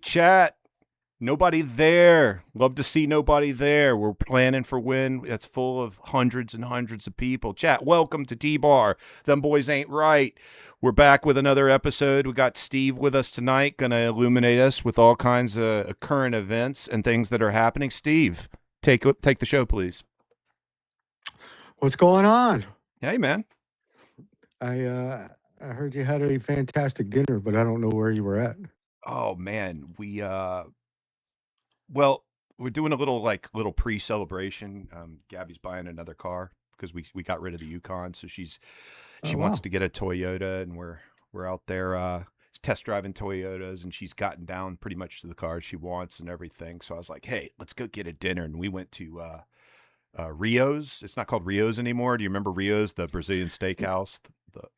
chat. Nobody there. Love to see nobody there. We're planning for when that's full of hundreds and hundreds of people. Chat, welcome to T-Bar. Them boys ain't right. We're back with another episode. We got Steve with us tonight, going to illuminate us with all kinds of current events and things that are happening. Steve, take the show, please. What's going on? Hey, man. I heard you had a fantastic dinner, but I don't know where you were at. Oh, man. We're doing a little pre-celebration. Gabby's buying another car because we got rid of the Yukon, so she wants to get a Toyota, and we're out there test driving Toyotas, and she's gotten down pretty much to the cars she wants and everything. So I was like, hey, let's go get a dinner, and we went to Rio's. It's not called Rio's anymore. Do you remember Rio's, the Brazilian steakhouse?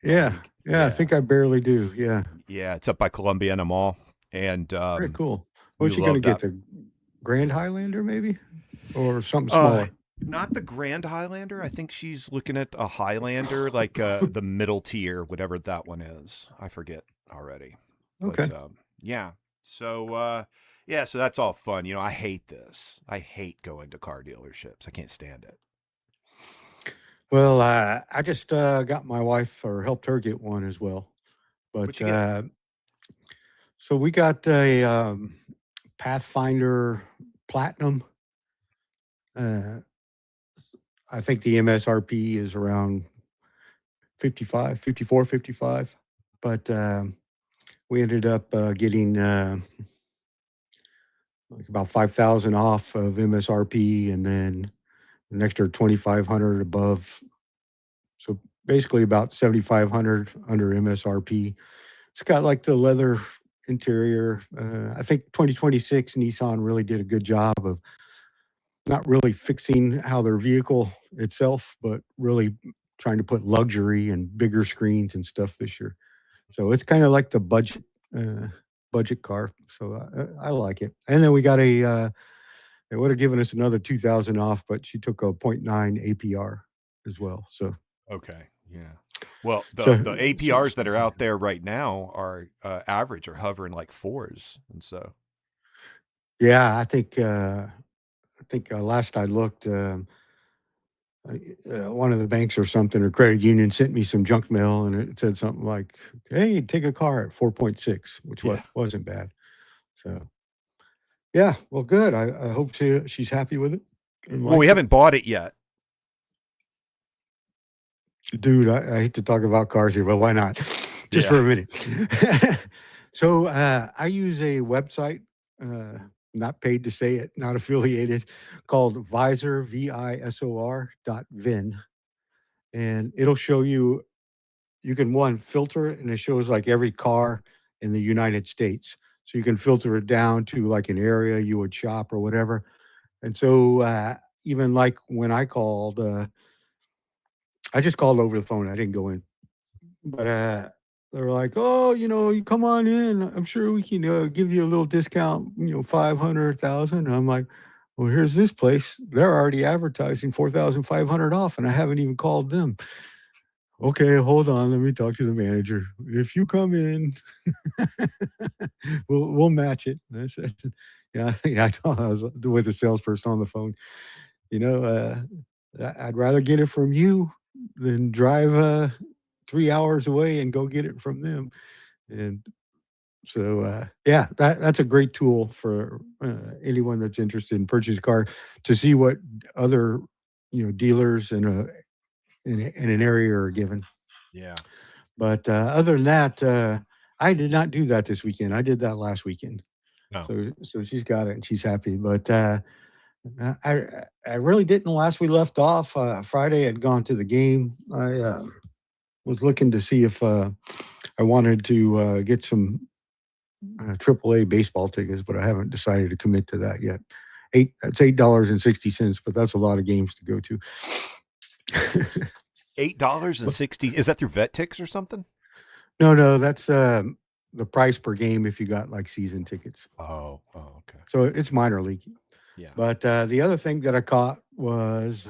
Yeah, I think I barely do. Yeah, it's up by Columbiana Mall, and very cool. What's you gonna get? The Grand Highlander, maybe, or something smaller? Not the Grand Highlander. I think she's looking at a Highlander, like the middle tier, whatever that one is. I forget already. Okay. But, yeah. So so that's all fun. You know, I hate this. I hate going to car dealerships. I can't stand it. Well, I just got my wife, or helped her get one as well. But so we got a Pathfinder Platinum. I think the MSRP is around 55. But we ended up getting like about 5,000 off of MSRP, and then an extra 2,500 above. So basically about 7,500 under MSRP. It's got like the leather interior. I think 2026 Nissan really did a good job of not really fixing how their vehicle itself, but really trying to put luxury and bigger screens and stuff this year. So it's kind of like the budget car. So I like it. And then we got they would have given us another 2,000 off, but she took a 0.9 APR as well. So okay, yeah. Well, the APRs that are out there right now are average or hovering like 4s, and so. Yeah, I think last I looked, one of the banks or something, or credit union, sent me some junk mail, and it said something like, "Hey, take a car at 4.6," which wasn't bad. So, yeah, well, good. I hope she's happy with it. Well, we haven't bought it yet. Dude, I hate to talk about cars here, but why not? Just for a minute. So I use a website, not paid to say it, not affiliated, called visor.vin. And it'll show you can filter it, and it shows like every car in the United States. So you can filter it down to like an area you would shop or whatever. And so even like when I called, I just called over the phone. I didn't go in. But they were like, "Oh, you come on in. I'm sure we can give you a little discount, 500,000." I'm like, "Well, here's this place. They're already advertising 4,500 off, and I haven't even called them." "Okay, hold on. Let me talk to the manager. If you come in, we'll match it." And I said, "Yeah." I was with the salesperson on the phone. I'd rather get it from you than drive 3 hours away and go get it from them. And so, that's a great tool for anyone that's interested in purchasing a car, to see what other dealers in an area are given. Yeah. But other than that, I did not do that this weekend. I did that last weekend. No. So she's got it and she's happy. But I really didn't. Last we left off, Friday I'd gone to the game. I was looking to see if I wanted to get some AAA baseball tickets, but I haven't decided to commit to that yet. It's $8.60, but that's a lot of games to go to. $8.60. Is that through VetTix or something? No, that's the price per game if you got like season tickets. Oh, okay. So it's minor league. Yeah. But the other thing that I caught was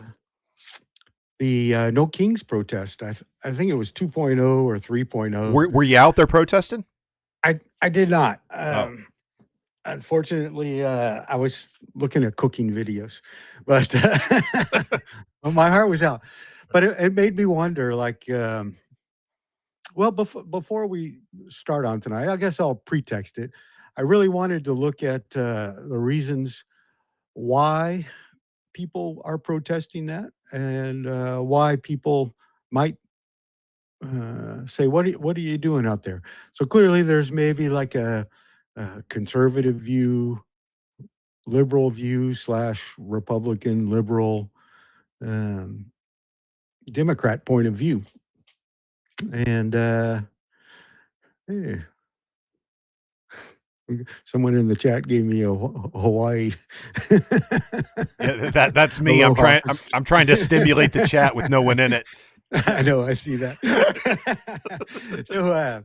the No Kings protest. I think it was 2.0 or 3.0. Were you out there protesting? I did not. Unfortunately, I was looking at cooking videos, but well, my heart was out. But it made me wonder, like, well, before we start on tonight, I guess I'll pretext it. I really wanted to look at the reasons why people are protesting that, and why people might say, what are you doing out there?" So clearly, there's maybe like a conservative view, liberal view slash Republican liberal, um, Democrat point of view, and eh, someone in the chat gave me a Hawaii Yeah, that's me. aloha. I'm trying to stimulate the chat with no one in it. I know, I see that. So,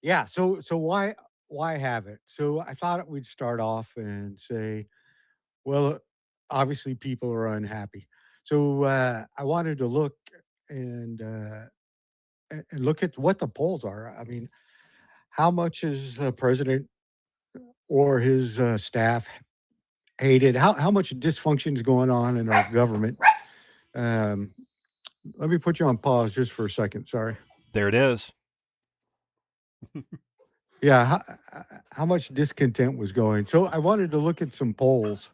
yeah, so why have it? So I thought we'd start off and say, well, obviously people are unhappy. So I wanted to look and and look at what the polls are. I mean, how much is the president or his staff hated? How much dysfunction is going on in our government? Um, Let me put you on pause just for a second. Sorry. There it is. Yeah, how much discontent was going? So I wanted to look at some polls,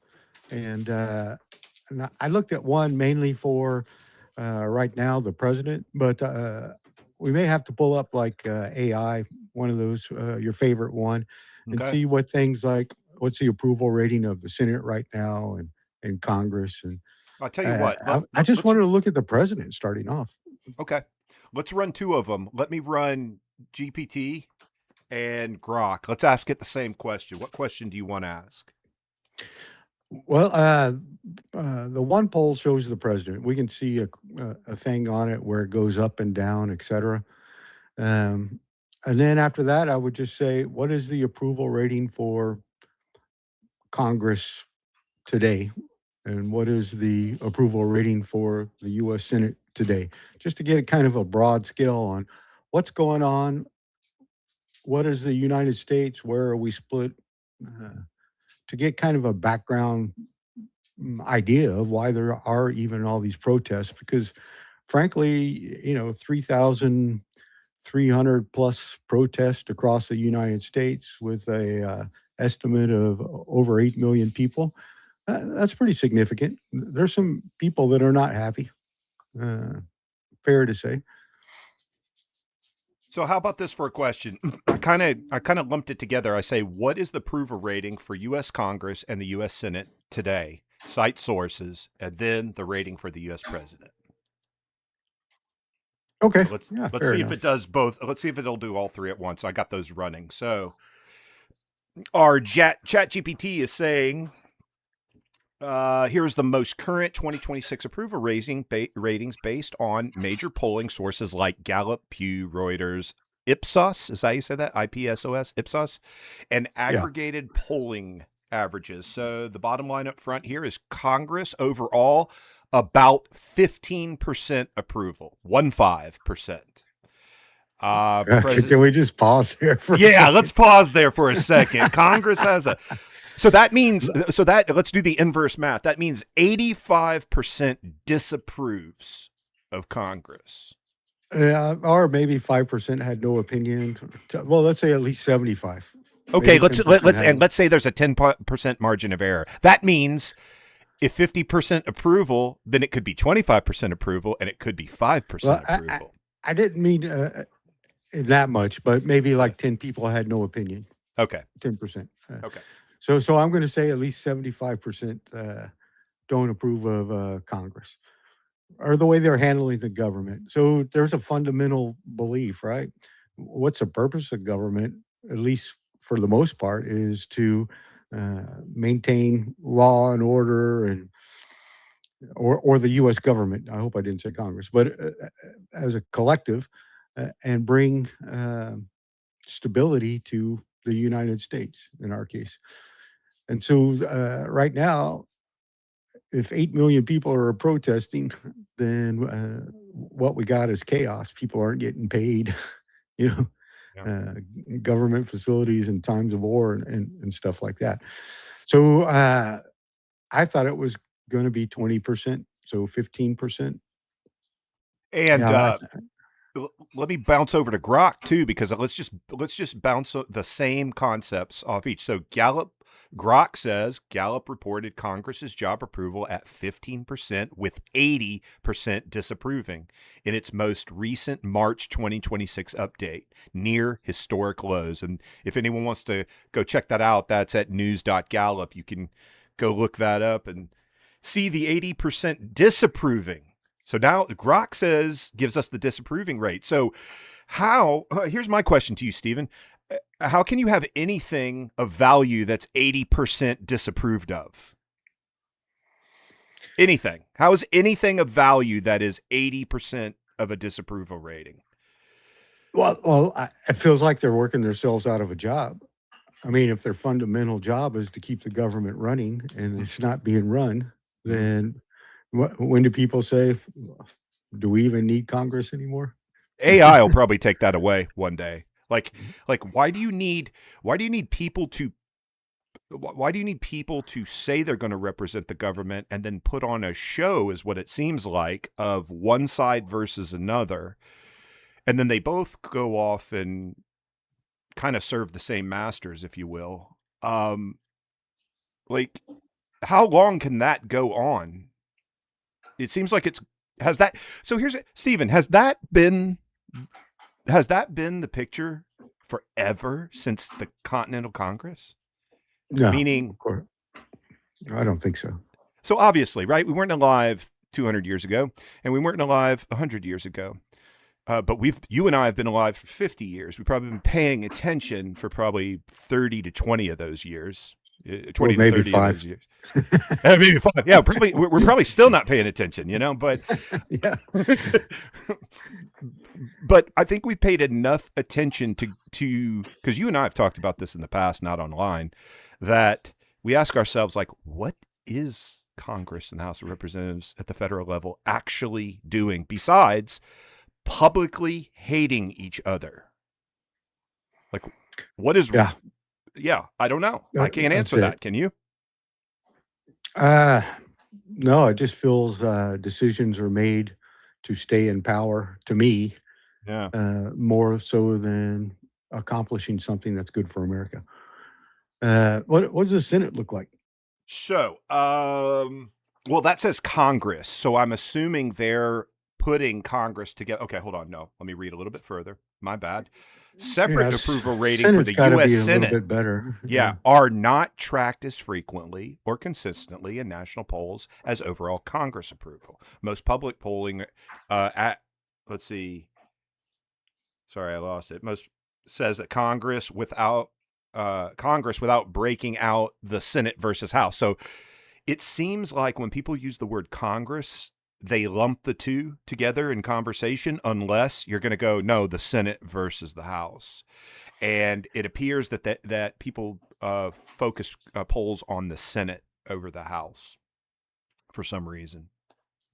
and I looked at one mainly for right now the president, but we may have to pull up like AI, one of those your favorite one, and Okay. see what things like what's the approval rating of the Senate right now and Congress, and I'll tell you what. I just Let's wanted to look at the president starting off. okay. Let's run two of them. Let me run GPT and Grok. Let's ask it the same question. What question do you want to ask? Well, the one poll shows the president. We can see a thing on it where it goes up and down, et cetera. Um, and then after that, I would just say, what is the approval rating for Congress today? And what is the approval rating for the US Senate today? Just to get a kind of a broad scale on what's going on. What is the United States? Where are we split? Uh, to get kind of a background idea of why there are even all these protests, because frankly, 3,300 plus protests across the United States with a estimate of over 8 million people. That's pretty significant. There's some people that are not happy. Uh, Fair to say. So how about this for a question? I kind of lumped it together. I say, what is the approval rating for U.S. Congress and the U.S. Senate today? Cite sources, and then the rating for the U.S. president. Okay. So Yeah, let's fair see if it enough. does both. Let's see if it'll do all three at once. I got those running. So our chat GPT is saying, here's the most current 2026 approval ratings based on major polling sources like Gallup, Pew, Reuters, Ipsos. Is that how you say that? IPSOS, Ipsos, and Yeah. aggregated polling averages. So the bottom line up front here is Congress overall about 15% approval, 15%. Can we just pause here for a Yeah, let's second? pause there for a second. Congress has a so that means so that let's do the inverse math. That means 85% disapproves of Congress. Yeah, or maybe 5% had no opinion. Well, let's say at least 75. Okay, Maybe 10% had. let's say there's a 10% margin of error. That means if 50% approval, then it could be 25% approval and it could be 5% Well, approval. I didn't mean that much, but maybe like 10 people had no opinion. Okay. 10%. Okay. So I'm going to say at least 75% don't approve of Congress or the way they're handling the government. So there's a fundamental belief, right? What's the purpose of government, at least for the most part, is to maintain law and order, and or the U.S. government. I hope I didn't say Congress, but as a collective, and bring stability to the United States in our case. And so right now, if 8 million people are protesting, then what we got is chaos. People aren't getting paid, you know, Yeah. uh, government facilities in times of war and stuff like that. So I thought it was going to be 20%, so 15%. And Yeah, let me bounce over to Grok too, because let's just bounce the same concepts off each. So Grok says Gallup reported Congress's job approval at 15%, with 80% disapproving in its most recent March 2026 update, near historic lows. And if anyone wants to go check that out, that's at news.gallup. You can go look that up and see the 80% disapproving. So now Grok gives us the disapproving rate. So here's my question to you, Stephen. How can you have anything of value that's 80% disapproved of? Anything. How is anything of value that is 80% of a disapproval rating? it feels like they're working themselves out of a job. I mean, if their fundamental job is to keep the government running and it's not being run, then when do people say, do we even need Congress anymore? AI will probably take that away one day. Like why do you need people to say they're going to represent the government and then put on a show, is what it seems like, of one side versus another, and then they both go off and kind of serve the same masters, if you will. Like, how long can that go on? It seems like has that. So here's Stephen. Has that been the picture forever, since the Continental Congress? No, Meaning, of course. I don't think so. so obviously, right? We weren't alive 200 years ago, and we weren't alive 100 years ago. But you and I have been alive for 50 years. We've probably been paying attention for probably 30 to 20 of those years. 20 to maybe 30 of those 5. years. Maybe 5. Yeah, probably we're probably still not paying attention, but Yeah. but I think we paid enough attention to because you and I have talked about this in the past, not online, that we ask ourselves, like, what is Congress and the House of Representatives at the federal level actually doing besides publicly hating each other? Like, what is? Yeah, I don't know. I can't answer that. Can you? No, it just feels decisions are made to stay in power, to me, Yeah. more so than accomplishing something that's good for America. What does the Senate look like? So, well, that says Congress. So I'm assuming they're putting Congress together. Okay, hold on. No, let me read a little bit further. My bad. Separate approval rating for the U.S. Be a Senate. little bit better. Yeah, are not tracked as frequently or consistently in national polls as overall Congress approval. Most public polling let's see. Sorry, I lost it. Most says that Congress without breaking out the Senate versus House. So it seems like when people use the word Congress, they lump the two together in conversation, unless you're going to go, no, the Senate versus the House. And it appears that people focus polls on the Senate over the House for some reason.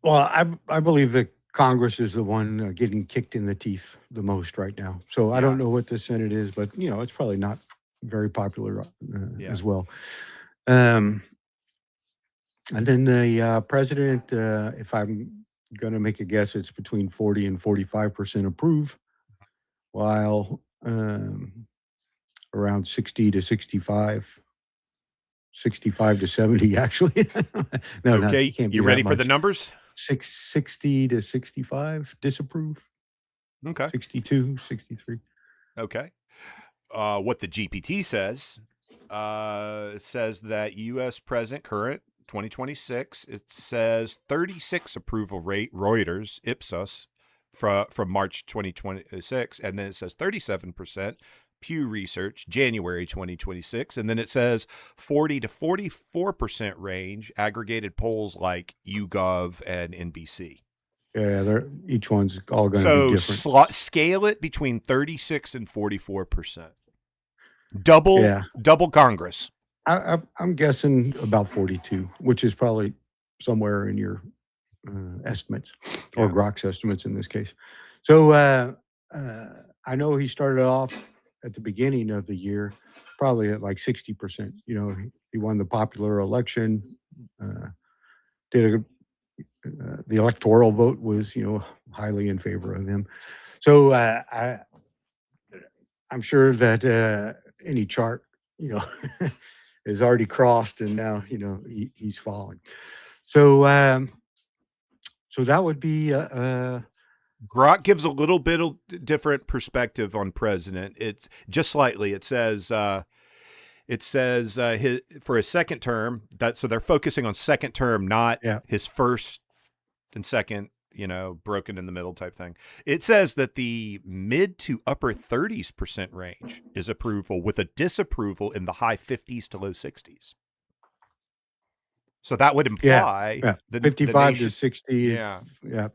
Well, I believe that Congress is the one getting kicked in the teeth the most right now. So I don't know what the Senate is, but it's probably not very popular as well. And then the president, if I'm going to make a guess, it's between 40 and 45% approve, while around 60 to 65 to 70, actually. No, okay, it can't be you ready that for much. the numbers? 60 to 65 disapprove. Okay. 62, 63. Okay. What the GPT says that U.S. President current 2026, it says 36 approval rate, Reuters, Ipsos, from March 2026, and then it says 37%, Pew Research, January 2026, and then it says 40 to 44% range, aggregated polls like YouGov and NBC. Yeah, each one's all going to be different. So scale it between 36 and 44%. Double Congress. I'm guessing about 42, which is probably somewhere in your estimates, or Grok's estimates in this case. So I know he started off at the beginning of the year, probably at like 60%. You know, he won the popular election. Uh, did a The electoral vote was, you know, highly in favor of him. So I'm sure that any chart, you know, is already crossed, and now, you know, he's falling. So so that would be Grok gives a little bit of different perspective on president. It's just slightly. It says for his second term. So they're focusing on second term, not yeah. his first and second. You know, broken in the middle type thing. It says that the mid to upper 30% range is approval, with a disapproval in the high 50s to low 60s. So that would imply Yeah, the 55 nation, to 60. yeah, Yeah.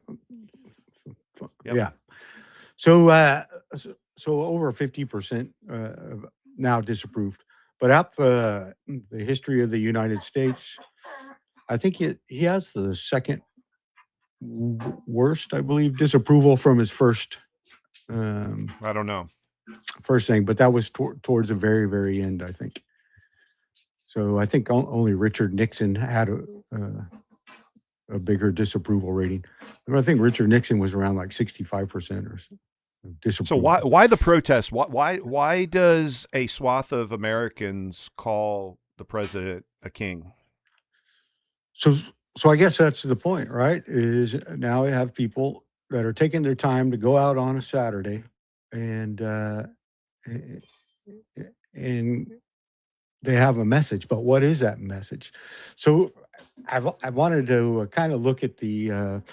yep. Yeah. So, so over 50% now disapproved. But out the history of the United States, I think he has the second worst, I believe, disapproval from his I don't know. first thing, but that was towards the very, very end, I think. So I think only Richard Nixon had a bigger disapproval rating. I think Richard Nixon was around like 65% or so. So why the protest? Why does a swath of Americans call the president a king? So I guess that's the point, right? Is now we have people that are taking their time to go out on a Saturday and and they have a message, but what is that message? So I wanted to kind of look at the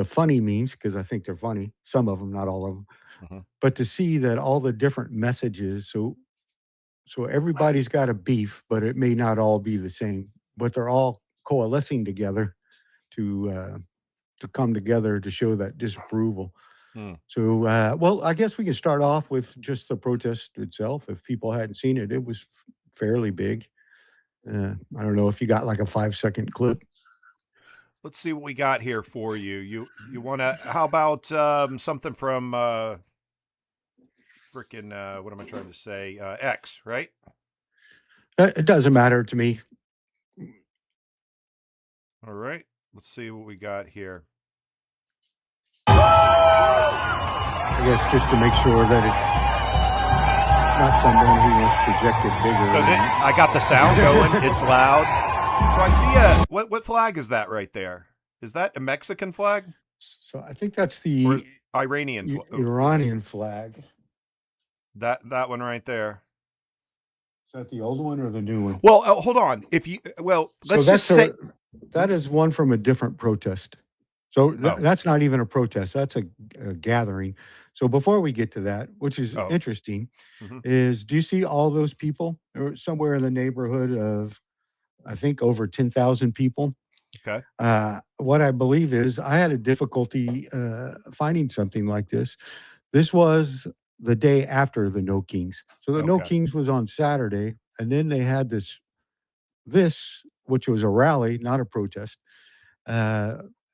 funny memes, because I think they're funny, some of them, not all of them, but to see that all the different messages. So everybody's got a beef, but it may not all be the same, but they're all coalescing together to come together to show that disapproval. So, well, I guess we can start off with just the protest itself. If people hadn't seen it, it was fairly big. I don't know if you got like a 5-second clip. Let's see what we got here for you. You want to? How about something from freaking? What am I trying to say? X, right? It doesn't matter to me. All right. Let's see what we got here. I guess just to make sure that it's not someone who wants projected bigger. So I got the sound going. It's loud. So I see what flag is that right there? Is that a Mexican flag? So I think that's the Iranian flag. That one right there. Is that the old one or the new one? Well, hold on. Let's just say that is one from a different protest. So that's not even a protest. That's a gathering. So before we get to that, which is interesting, is do you see all those people? Or somewhere in the neighborhood of, I think, over 10,000 people. Okay. What I believe is I had a difficulty finding something like this. This was the day after the No Kings. So the No Kings was on Saturday, and then they had this, which was a rally, not a protest.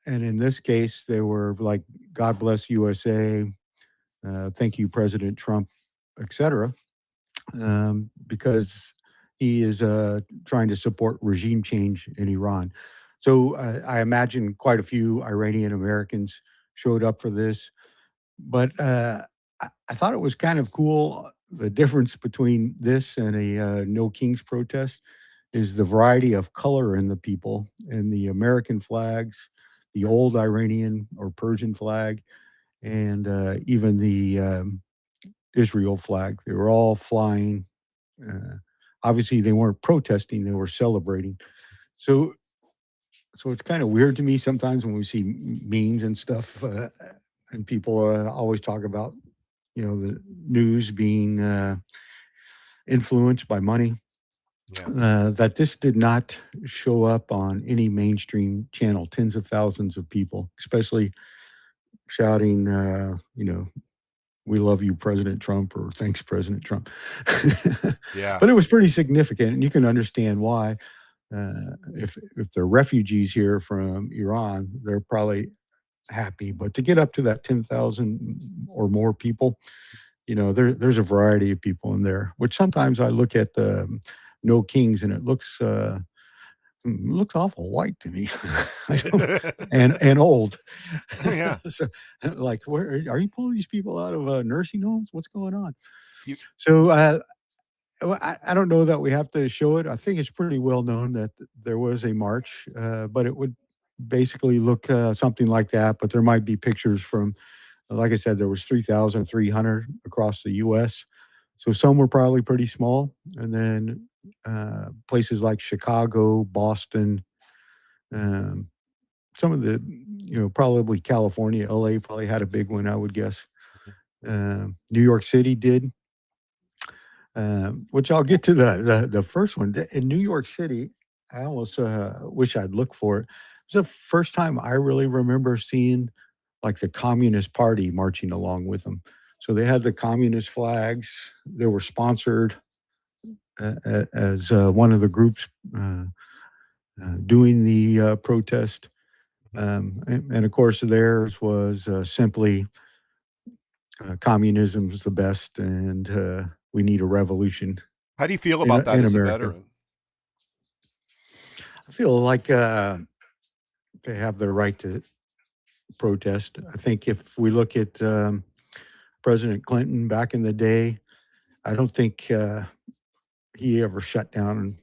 And in this case, they were like, God bless USA, thank you, President Trump, etc., because he is trying to support regime change in Iran. So I imagine quite a few Iranian Americans showed up for this. But I thought it was kind of cool. The difference between this and a No Kings protest is the variety of color in the people, and the American flags, the old Iranian or Persian flag, and even the Israel flag. They were all flying. Obviously, they weren't protesting; they were celebrating. So it's kind of weird to me sometimes when we see memes and stuff, and people always talk about, the news being influenced by money. That this did not show up on any mainstream channel. Tens of thousands of people, especially shouting, we love you, President Trump, or thanks, President Trump. Yeah. But it was pretty significant, and you can understand why. If they're refugees here from Iran, they're probably happy. But to get up to that 10,000 or more people, there's a variety of people in there. Which sometimes I look at the No Kings and it looks awful white to me. I don't, and old. Yeah. So, like, where are you pulling these people out of nursing homes? What's going on? You So, well, I don't know that we have to show it. I think it's pretty well known that there was a march, but it would basically look something like that. But there might be pictures from, like I said, there was 3,300 across the U.S. So some were probably pretty small, and then places like Chicago, Boston, um, some of the, probably California, L.A. probably had a big one, I would guess. New York City did. Which I'll get to the first one. In New York City, I almost wish I'd looked for it. It was the first time I really remember seeing like the Communist Party marching along with them. So they had the communist flags. They were sponsored as one of the groups doing the protest. And of course, theirs was simply communism is the best, and we need a revolution How do you feel in about that in as a America. veteran? I feel like they have the right to protest. I think if we look at President Clinton back in the day, I don't think he ever shut down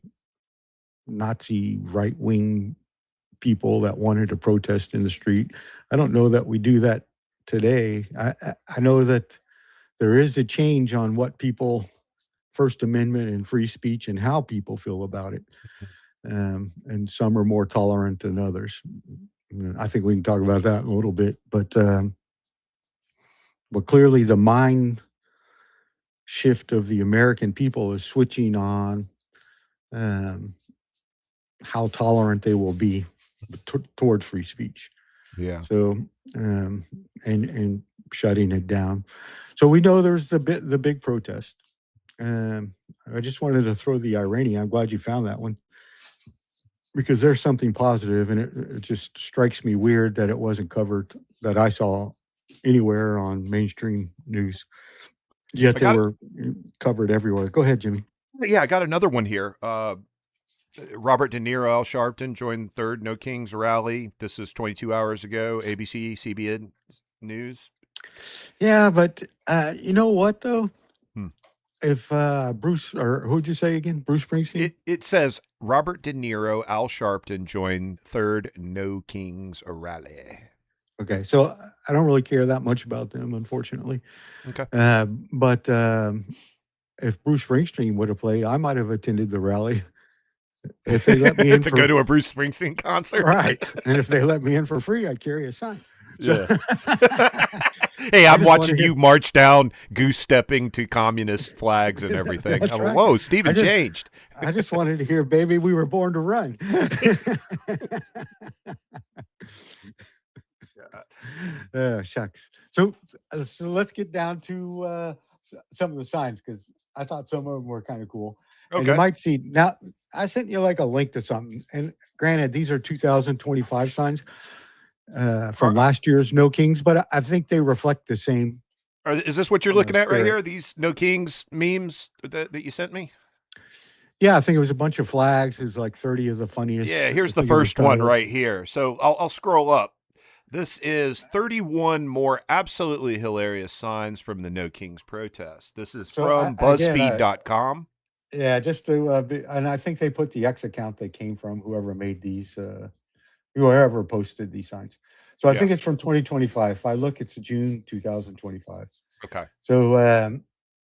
Nazi right wing people that wanted to protest in the street. I don't know that we do that today. I know that there is a change on what people, First Amendment and free speech, and how people feel about it. And some are more tolerant than others. I think we can talk about that in a little bit, but clearly the mind shift of the American people is switching on um, how tolerant they will be towards free speech. Yeah. So and shutting it down. So we know there's the big protest. Um, I just wanted to throw the Iranian. I'm glad you found that one because there's something positive, and it just strikes me weird that it wasn't covered that I saw anywhere on mainstream news. Yet I they got were covered everywhere. Go ahead, Jimmy. Yeah, I got another one here. Robert De Niro, Al Sharpton joined third No Kings rally. This is 22 hours ago. ABC, CBN News. Yeah, but you know what though? Hmm. If Bruce or who'd you say again? Bruce Springsteen. It says Robert De Niro, Al Sharpton joined third No Kings rally. Okay, so I don't really care that much about them, unfortunately. Okay. But if Bruce Springsteen would have played, I might have attended the rally if they let me in To for go to a Bruce Springsteen concert. right, and if they let me in for free, I'd carry a sign. So Yeah. Hey, I I'm just want to watching hear. you march down, goose stepping to communist flags and everything. That's I'm like, right. whoa, I Stephen just changed. I just wanted to hear, "Baby, we were born to run." Shucks. So let's get down to some of the signs because I thought some of them were kind of cool. And you Okay. might see now. I sent you like a link to something. And granted, these are 2025 signs from Are, last year's No Kings, but I think they reflect the same is this what you're looking at right spirit. here? These No Kings memes that you sent me? Yeah, I think it was a bunch of flags. It was like 30 of the funniest. Yeah, I here's the think it was first one titled. right here. So I'll scroll up. This is 31 more absolutely hilarious signs from the No Kings protest. This is So from again, BuzzFeed.com. yeah, just to and I think they put the X account they came from, whoever made these, whoever posted these signs. So I Yeah. think it's from 2025. If I look, it's June 2025. Okay. So,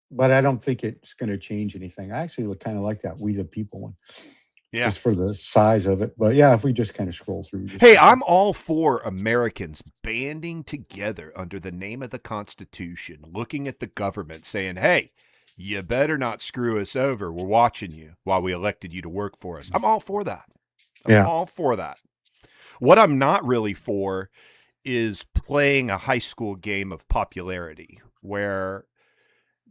but I don't think it's going to change anything. I actually kind of like that "We the People" one, Yeah. just for the size of it. But yeah, if we just kind of scroll through, just Hey, I'm all for Americans banding together under the name of the Constitution, looking at the government saying, hey, you better not screw us over. We're watching you while we elected you to work for us. I'm all for that. I'm yeah, all for that. What I'm not really for is playing a high school game of popularity where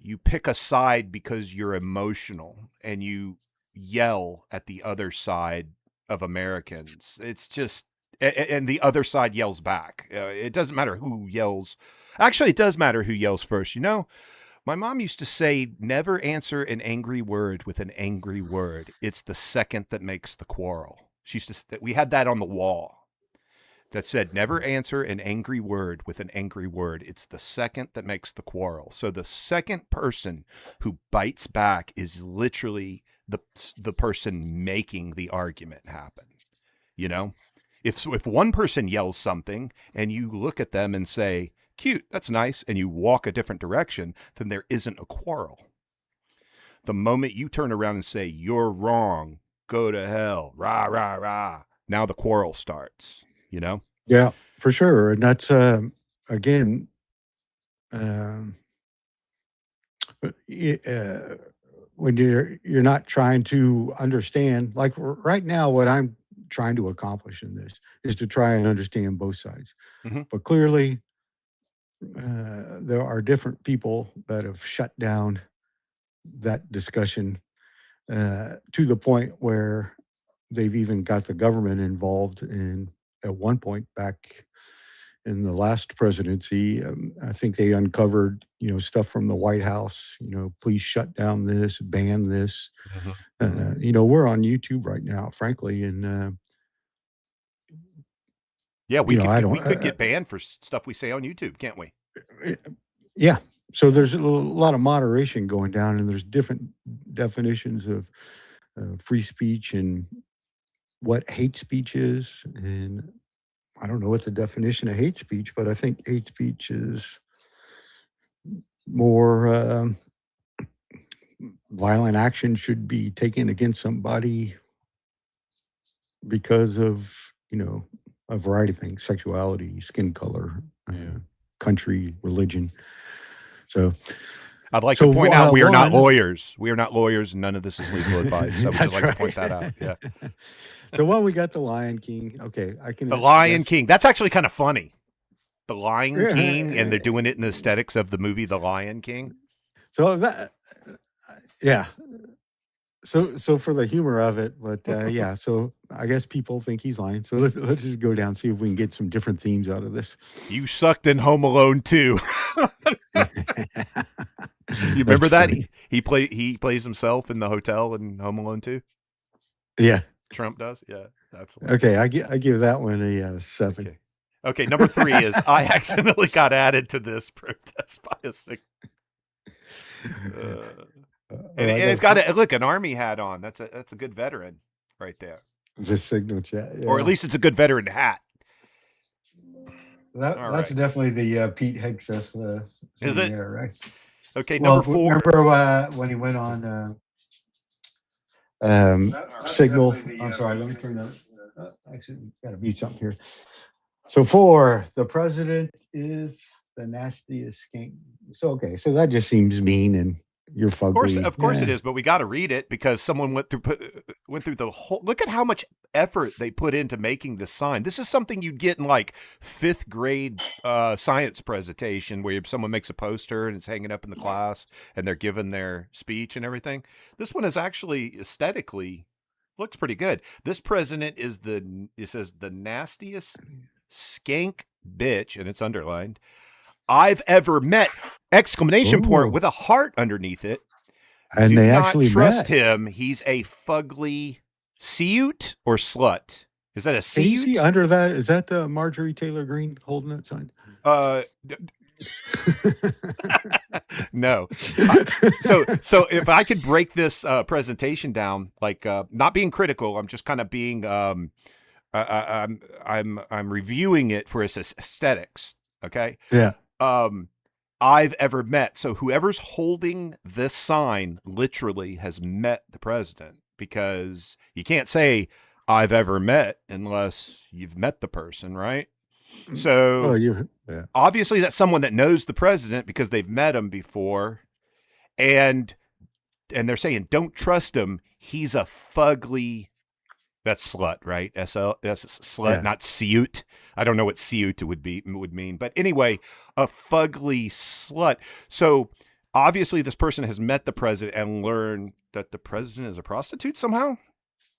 you pick a side because you're emotional and you yell at the other side of Americans. It's just, and the other side yells back. It doesn't matter who yells. Actually, it does matter who yells first. You know, My mom used to say, never answer an angry word with an angry word. It's the second that makes the quarrel. She used to, we had that on the wall that said, never answer an angry word with an angry word. It's the second that makes the quarrel. So the second person who bites back is literally the person making the argument happen. You know, if one person yells something and you look at them and say, cute, that's nice, and you walk a different direction, then there isn't a quarrel. The moment you turn around and say, you're wrong, go to hell, rah, rah, rah, now the quarrel starts, you know? Yeah, for sure. And that's again, um, y- uh, when you're not trying to understand. Like right now, what I'm trying to accomplish in this is to try and understand both sides. Mm-hmm. But clearly, there are different people that have shut down that discussion to the point where they've even got the government involved in at one point back in the last presidency. I think they uncovered, stuff from the White House, please shut down this, ban this. Mm-hmm. Mm-hmm. We're on YouTube right now, frankly, and Yeah, I we don't. could get banned for stuff we say on YouTube, can't we? Yeah. So there's a lot of moderation going down, and there's different definitions of free speech and what hate speech is. And I don't know what the definition of hate speech, but I think hate speech is more violent action should be taken against somebody because of, a variety of things: sexuality, skin color, Yeah. country, religion. So I'd like to point out we are not one, lawyers. We are not lawyers, and none of this is legal advice. I would just that's like to point that out. right. Yeah. So one, we got the Lion King. Okay, I can. The Lion That's King. That's actually kind of funny. The Lion King, and they're yeah. doing it in the aesthetics of the movie The Lion King. So that yeah. So for the humor of it, but yeah. So I guess people think he's lying. So let's just go down, see if we can get some different themes out of this. You sucked in Home Alone too. You remember That's that? funny. He plays himself in the hotel in Home Alone 2. Yeah. Trump does. Yeah, that's Okay. hilarious. I give that one a 7. Okay. Okay, number 3 is I accidentally got added to this protest by a and I it's got got look an army hat on. That's a good veteran right there, the signal chat. Yeah. or at least it's a good veteran hat. All That's right, definitely the Pete Hegseth is scene it there, right? okay? Well, Number 4. remember when he went on Signal? I'm sorry, let me turn that. Actually, got to mute something here. So 4, the president is the nastiest skink. So okay, so that just seems mean, and you're fugly. Of course it is, but we got to read it because someone went through the whole. Look at how much effort they put into making this sign. This is something you'd get in like 5th grade science presentation where someone makes a poster and it's hanging up in the class and they're giving their speech and everything. This one is actually aesthetically looks pretty good. This president is it says the nastiest skank bitch, and it's underlined, I've ever met! Exclamation point Oh, with a heart underneath it. and Do they not actually trust met. him. He's a fugly seut or slut. Is that a Can you see seut? under that? Is that the Marjorie Taylor Greene holding that sign? Uh, no. So if I could break this presentation down, like not being critical, I'm just kind of being I'm reviewing it for its aesthetics. Okay. Yeah. Um, I've ever met. So whoever's holding this sign literally has met the president, because you can't say I've ever met unless you've met the person, right? Oh, So yeah. obviously that's someone that knows the president because they've met him before, and they're saying don't trust him. He's a fugly. That's slut, right? That's slut, Yeah. not seut. I don't know what seut would mean, but anyway, a fugly slut. So obviously, this person has met the president and learned that the president is a prostitute somehow,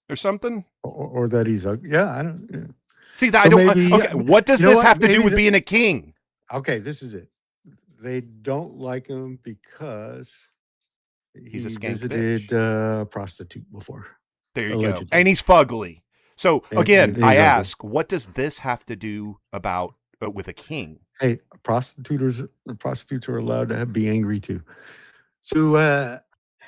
or something. Or that he's ugly. Yeah, I don't. Yeah. See, that I So don't. maybe, Okay, what does you know this what? have to do Maybe with being a king? okay, this is it. They don't like him because He's a he skank visited bitch. a prostitute before, There you go. And allegedly, he's fugly. So again, and I he's ugly. ask, what does this have to do about with a king? Hey, prostitutes are allowed to be angry too. So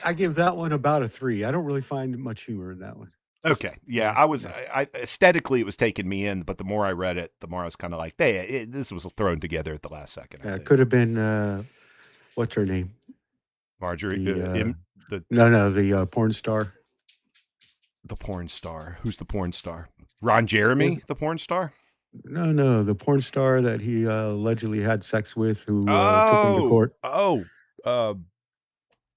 I give that one about a 3. I don't really find much humor in that one. Just Okay, yeah, yes, yes. I aesthetically it was taking me in, but the more I read it, the more I was kind of like, hey, this was thrown together at the last second. I think Could have been what's her name? Marjorie, The the no, the porn star. porn star. Who's the porn star? Ron Was Jeremy, the porn star. no, the porn star that he allegedly had sex with, who took him to Oh, court. oh, uh,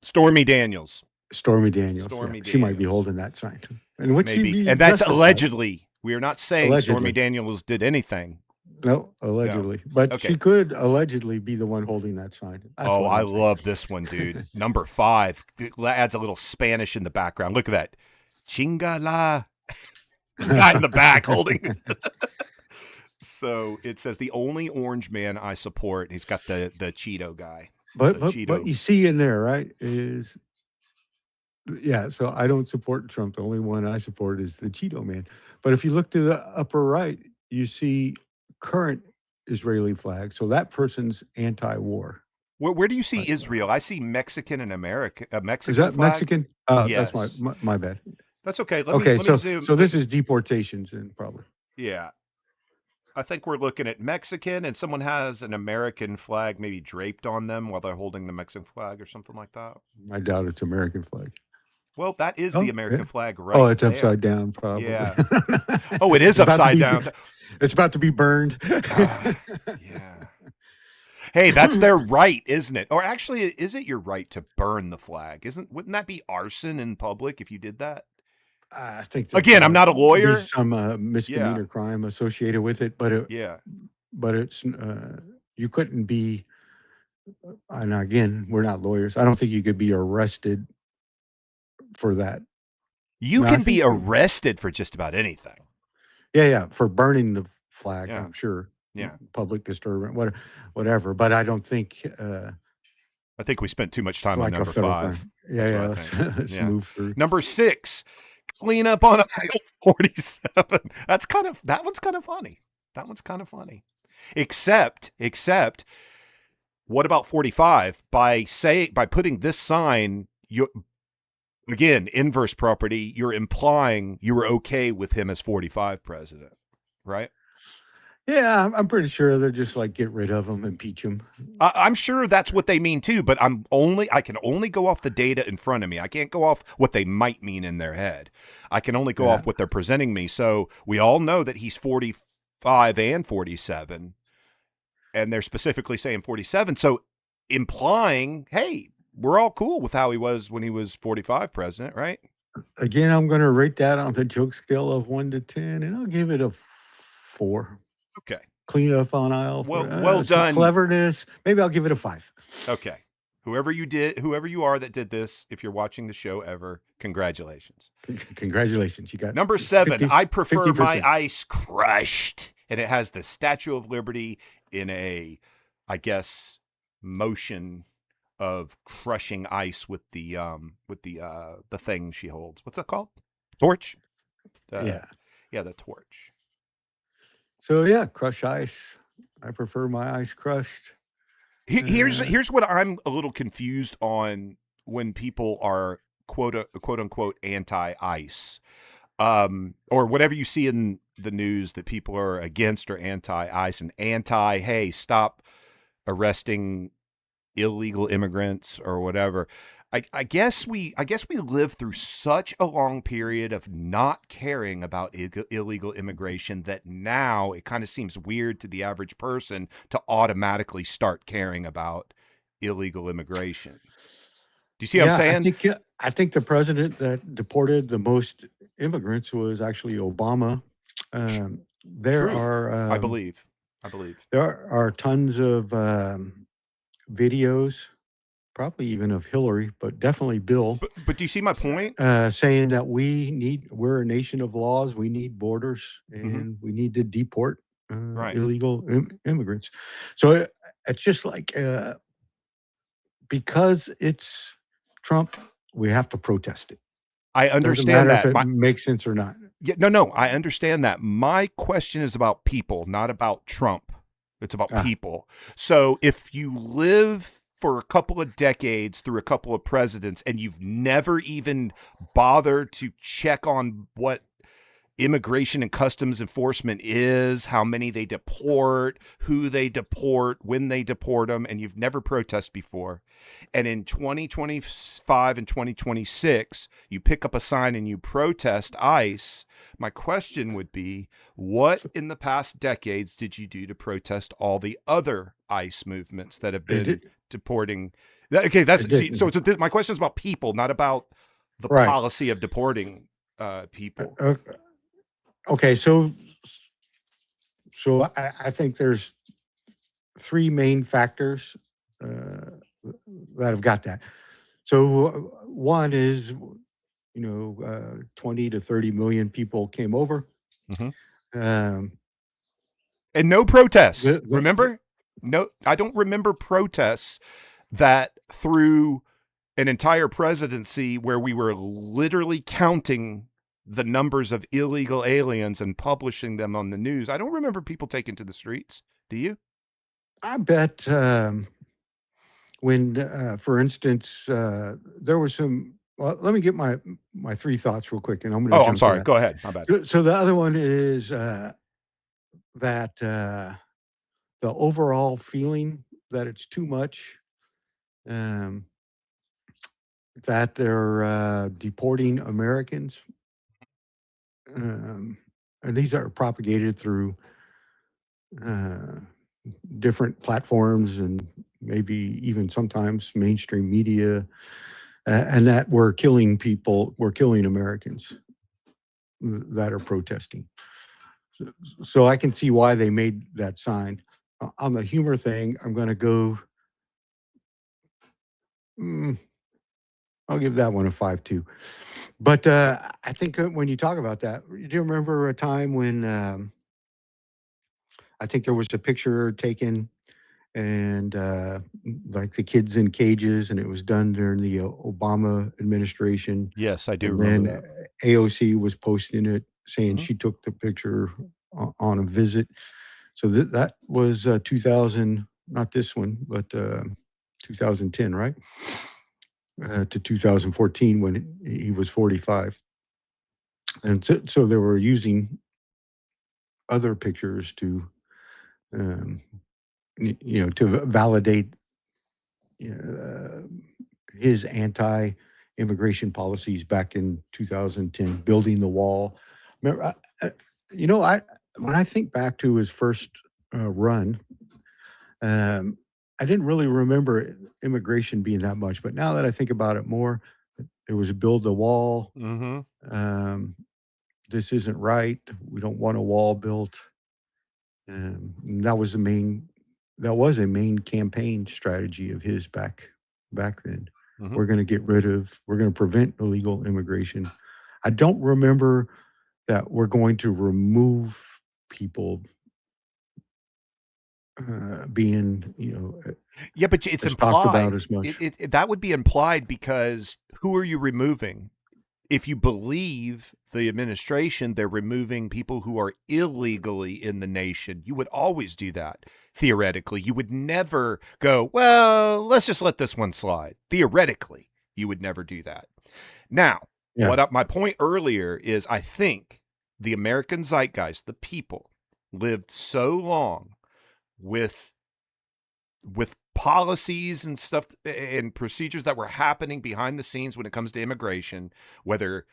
Stormy Daniels. Stormy Daniels. Yeah, Stormy she might be Daniels, holding that sign, in which she'd maybe, be and that's justified. allegedly. We are not saying Stormy Allegedly, Daniels did anything. no, No. allegedly, but she Okay. could allegedly be the one holding that sign. That's Oh, what I I'm saying. love this one, dude. Number 5 adds a little Spanish in the background. Look at that. Chingala. There's a guy in the back holding. So it says the only orange man I support. He's got the Cheeto guy. but The but but Cheeto. you see in there, right? Is Yeah, so I don't support Trump. The only one I support is the Cheeto Man. But if you look to the upper right, you see current Israeli flag. So that person's anti-war. Where do you see Right. Israel? I see Mexican and American, a Is Mexican that flag. Mexican? That's my, Yes. my my bad. That's okay. Okay, Let me so zoom. this is deportations and probably. Yeah. I think we're looking at Mexican, and someone has an American flag maybe draped on them while they're holding the Mexican flag or something like that. I doubt it's American flag. Well, that is the Oh, American yeah. flag Oh, right it's there. upside down, probably. Yeah. Oh, it is It's about to upside be. down. It's about to be burned. Yeah. Hey, that's their right, isn't it? Or actually, is it your right to burn the flag? Wouldn't that be arson in public if you did that? I think there Again, I'm might not a be lawyer. some Yeah. misdemeanor crime associated with it, Yeah. but it's you couldn't be. And again, we're not lawyers. I don't think you could be arrested for that. You Now, I can be think, arrested for just about anything. yeah, for burning the flag. Yeah. I'm sure Yeah. public disturbance, whatever. But I don't think I think we spent too much time on like a number federal 5. crime. That's what Yeah. I Let's, think. let's Yeah. move through. Number 6, clean up on aisle 47. That one's kind of funny. That one's kind of funny. Except, what about 45? By putting this sign, you again, inverse property, you're implying you were okay with him as 45 president, right? Yeah, I'm pretty sure they're just like get rid of him, impeach him. I'm sure that's what they mean too, but I can only go off the data in front of me. I can't go off what they might mean in their head. I can only go Yeah. off what they're presenting me. So we all know that he's 45 and 47, and they're specifically saying 47. So implying, hey, we're all cool with how he was when he was 45 president, right? Again, I'm going to rate that on the joke scale of 1 to 10, and I'll give it a 4. Okay. Clean up on aisle. Well Some done. cleverness. Maybe I'll give it a 5. Okay. Whoever you are that did this, if you're watching the show ever, congratulations. Congratulations. You got Number 7, 50, I prefer 50%. my ice crushed. And it has the Statue of Liberty in a, I guess, motion of crushing ice with the thing she holds. What's that called? Torch? Yeah. Yeah, the torch. So yeah, crush ice. I prefer my ice crushed. Here's what I'm a little confused on when people are quote unquote anti-ice, or whatever you see in the news that people are against or anti-ice and hey, stop arresting illegal immigrants or whatever. I guess we lived through such a long period of not caring about illegal immigration that now it kind of seems weird to the average person to automatically start caring about illegal immigration. Do you see what I'm saying? I think the president that deported the most immigrants was actually Obama. There True. are, I believe. there are tons of videos, probably even of Hillary, but definitely Bill, But do you see my point? saying that we're a nation of laws. We need borders, and we need to deport Right. illegal immigrants. So it's just like because it's Trump, we have to protest it. I Doesn't understand matter if that. it makes sense or not. Yeah, no, I understand that. My question is about people, not about Trump. It's about Ah, people. So if you live for a couple of decades through a couple of presidents and you've never even bothered to check on what immigration and customs enforcement is, how many they deport, who they deport, when they deport them, and you've never protested before. And in 2025 and 2026, you pick up a sign and you protest ICE. My question would be, what in the past decades did you do to protest all the other ICE movements that have it been deporting? Okay, it so didn't. my question is about people, not about the Right. policy of deporting people. Uh, okay. So I think there's three main factors uh, that have got that. So one is, 20 to 30 million people came over. Mm-hmm. Um, And no protests. the Remember? No, I don't remember protests that through an entire presidency where we were literally counting the numbers of illegal aliens and publishing them on the news. I don't remember people taking to the streets. Do you? I bet when, for instance, there was some. Well, let me get my three thoughts real quick, and I'm going Oh, to I'm jump to sorry. that. Go ahead. My bad. So the other one is that the overall feeling that it's too much, um, that they're deporting Americans, um, and these are propagated through uh, different platforms and maybe even sometimes mainstream media, and that we're killing people, we're killing Americans that are protesting. So, so I can see why they made that sign. On the humor thing, I'm going to go. Mm, I'll give that one a 5.2. But I think when you talk about that, do you remember a time when I think there was a picture taken and like the kids in cages, and it was done during the Obama administration. Yes, I do And remember then that. AOC was posting it saying Mm-hmm. she took the picture on a visit. So that was 2000, not this one, but 2010, right? To 2014 when he was 45. And so they were using other pictures to, um, to validate uh, his anti-immigration policies back in 2010, building the wall. Remember, I when I think back to his first run, um, I didn't really remember immigration being that much, but now that I think about it more, it was build the wall. Mm-hmm. Um, this isn't right. We don't want a wall built. That was the main. That was a main campaign strategy of his back then. Mm-hmm. We're going to get rid of. We're going to prevent illegal immigration. I don't remember that we're going to remove people being, Yeah, but it's as talked about implied. as much. That would be implied because who are you removing? If you believe the administration, they're removing people who are illegally in the nation. You would always do that. Theoretically, you would never go, well, let's just let this one slide. Theoretically, you would never do that. Now, Yeah, my point earlier is I think the American zeitgeist, the people, lived so long with policies and stuff and procedures that were happening behind the scenes when it comes to immigration, whether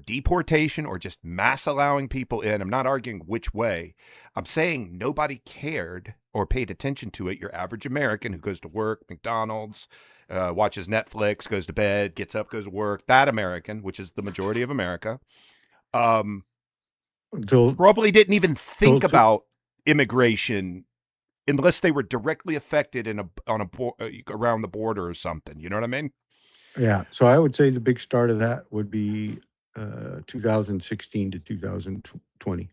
deportation or just mass allowing people in. I'm not arguing which way. I'm saying nobody cared or paid attention to it. Your average American who goes to work, McDonald's, watches Netflix, goes to bed, gets up, goes to work, that American, which is the majority of America, um, until probably didn't even till, think till about immigration unless they were directly affected in around the border or something. You know what I mean? yeah. So I would say the big start of that would be 2016 to 2020.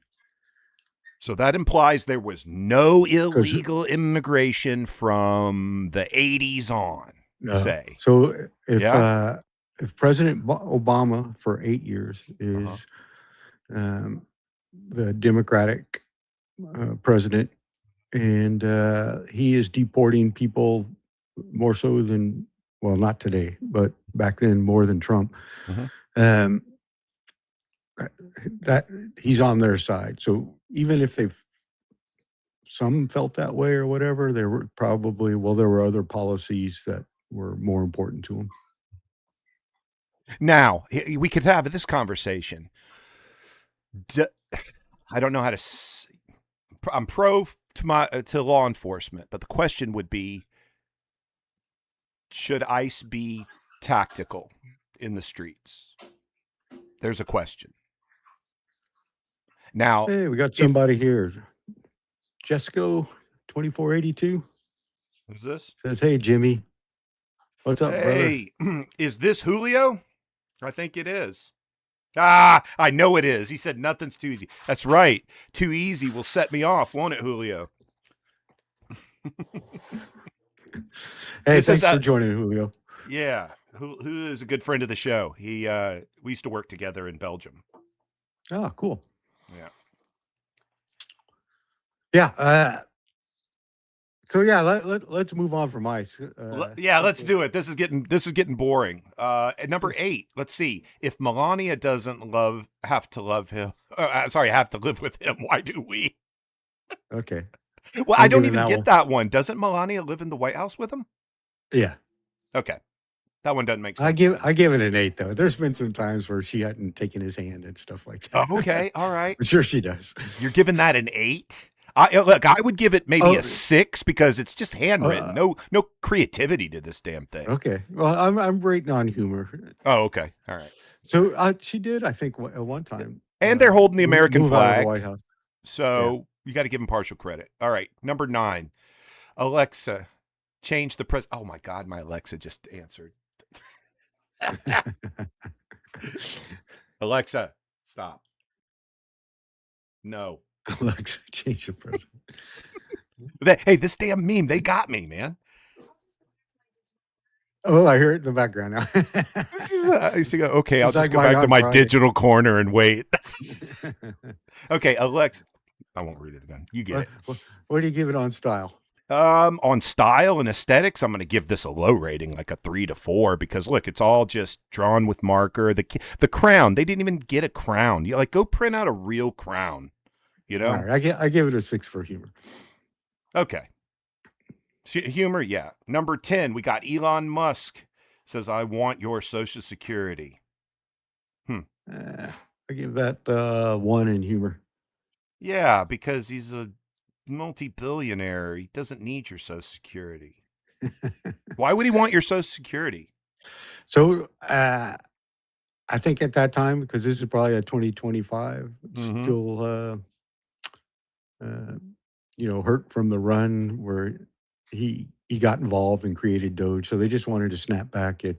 So that implies there was no Because illegal immigration from the 80s on. No. say. So Yeah. if President Obama for 8 years Uh-huh. is the Democratic president, and he is deporting people more so than, well, not today, but back then more than Trump. Mm-hmm. Um, that he's on their side. So even if they some felt that way or whatever, there were probably, well, there were other policies that were more important to him. Now we could have this conversation. I don't know how to. I'm pro to law enforcement, but the question would be: should ICE be tactical in the streets? There's a question. Now, Hey, we got if somebody here. Jesco 2482 who's this? says, "Hey Jimmy, what's up, brother?" Hey, is this Julio? I think it is. Ah, I know it is. He said nothing's too easy. That's right. Too easy will set me off, won't it, Julio? Hey, This is thanks for joining, Julio. yeah. Who is a good friend of the show? We used to work together in Belgium. Oh, cool. Yeah. Yeah. So yeah, let's move on from ice. Yeah, let's do it. This is getting boring. At number 8, let's see. If Melania doesn't have to love him, have to live with him, why do we? Okay, Well, I I'm don't giving even that get one. that one. Doesn't Melania live in the White House with him? Yeah, Okay. That one doesn't make sense to me. I give it an 8 though. There's been some times where she hadn't taken his hand and stuff like Oh, that. okay. All right. I'm sure she does. You're giving that an 8? Look, I would give it maybe a Oh, 6 because it's just handwritten. uh, No creativity to this damn thing. okay. Well, I'm rating on humor. Oh, okay. All right. So she did, I think, at one time And they're holding the American move out of the White flag. House. Yeah. So you got to give them partial credit. All right. Number 9. Alexa, change the press. Oh my God, my Alexa just answered. Alexa, stop. No. Alexa, change the president. Hey, this damn meme, they got me, man. Oh, I hear it in the background now. This is I used to go, okay, I'll It's just like go mine back to on my Friday. digital corner and wait. Okay, Alexa. I won't read it again. You get it. What do you give it on style? On style and aesthetics, I'm going to give this a low rating, like a 3 to 4, because look, it's all just drawn with marker. The crown, they didn't even get a crown. You go print out a real crown. You know? All right, I give it a 6 for humor. Okay. Humor, yeah. Number 10, we got Elon Musk says, "I want your Social Security." I give that 1 in humor. Yeah, because he's a multi-billionaire. He doesn't need your Social Security. Why would he want your Social Security? So I think at that time, because this is probably a 2025, still hurt from the run where he got involved and created Doge. So they just wanted to snap back at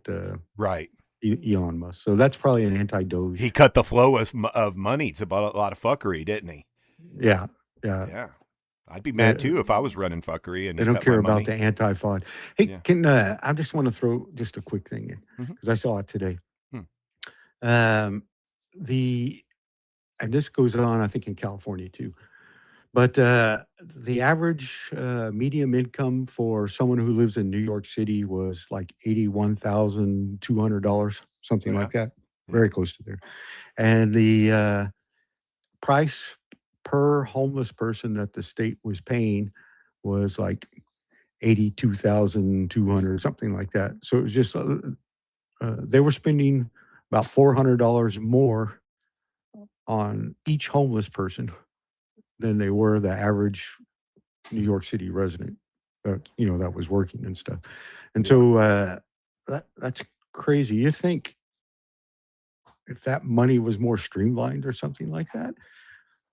Right. Elon Musk. So that's probably an anti-Doge. He cut the flow of money. It's about a lot of fuckery, didn't he? Yeah, yeah. Yeah. I'd be mad too if I was running fucking and They he don't cut my care money. about the anti-fraud. Hey, Yeah. I just want to throw just a quick thing in because I saw it today. Hmm. And this goes on, I think, in California too. But the average medium income for someone who lives in New York City was like $81,200, something Yeah. like that, Yeah. very close to there. And the price per homeless person that the state was paying was like 82,200, something like that. So it was just they were spending about $400 more on each homeless person than they were the average New York City resident that was working and stuff. And so that's crazy. You think if that money was more streamlined or something like that,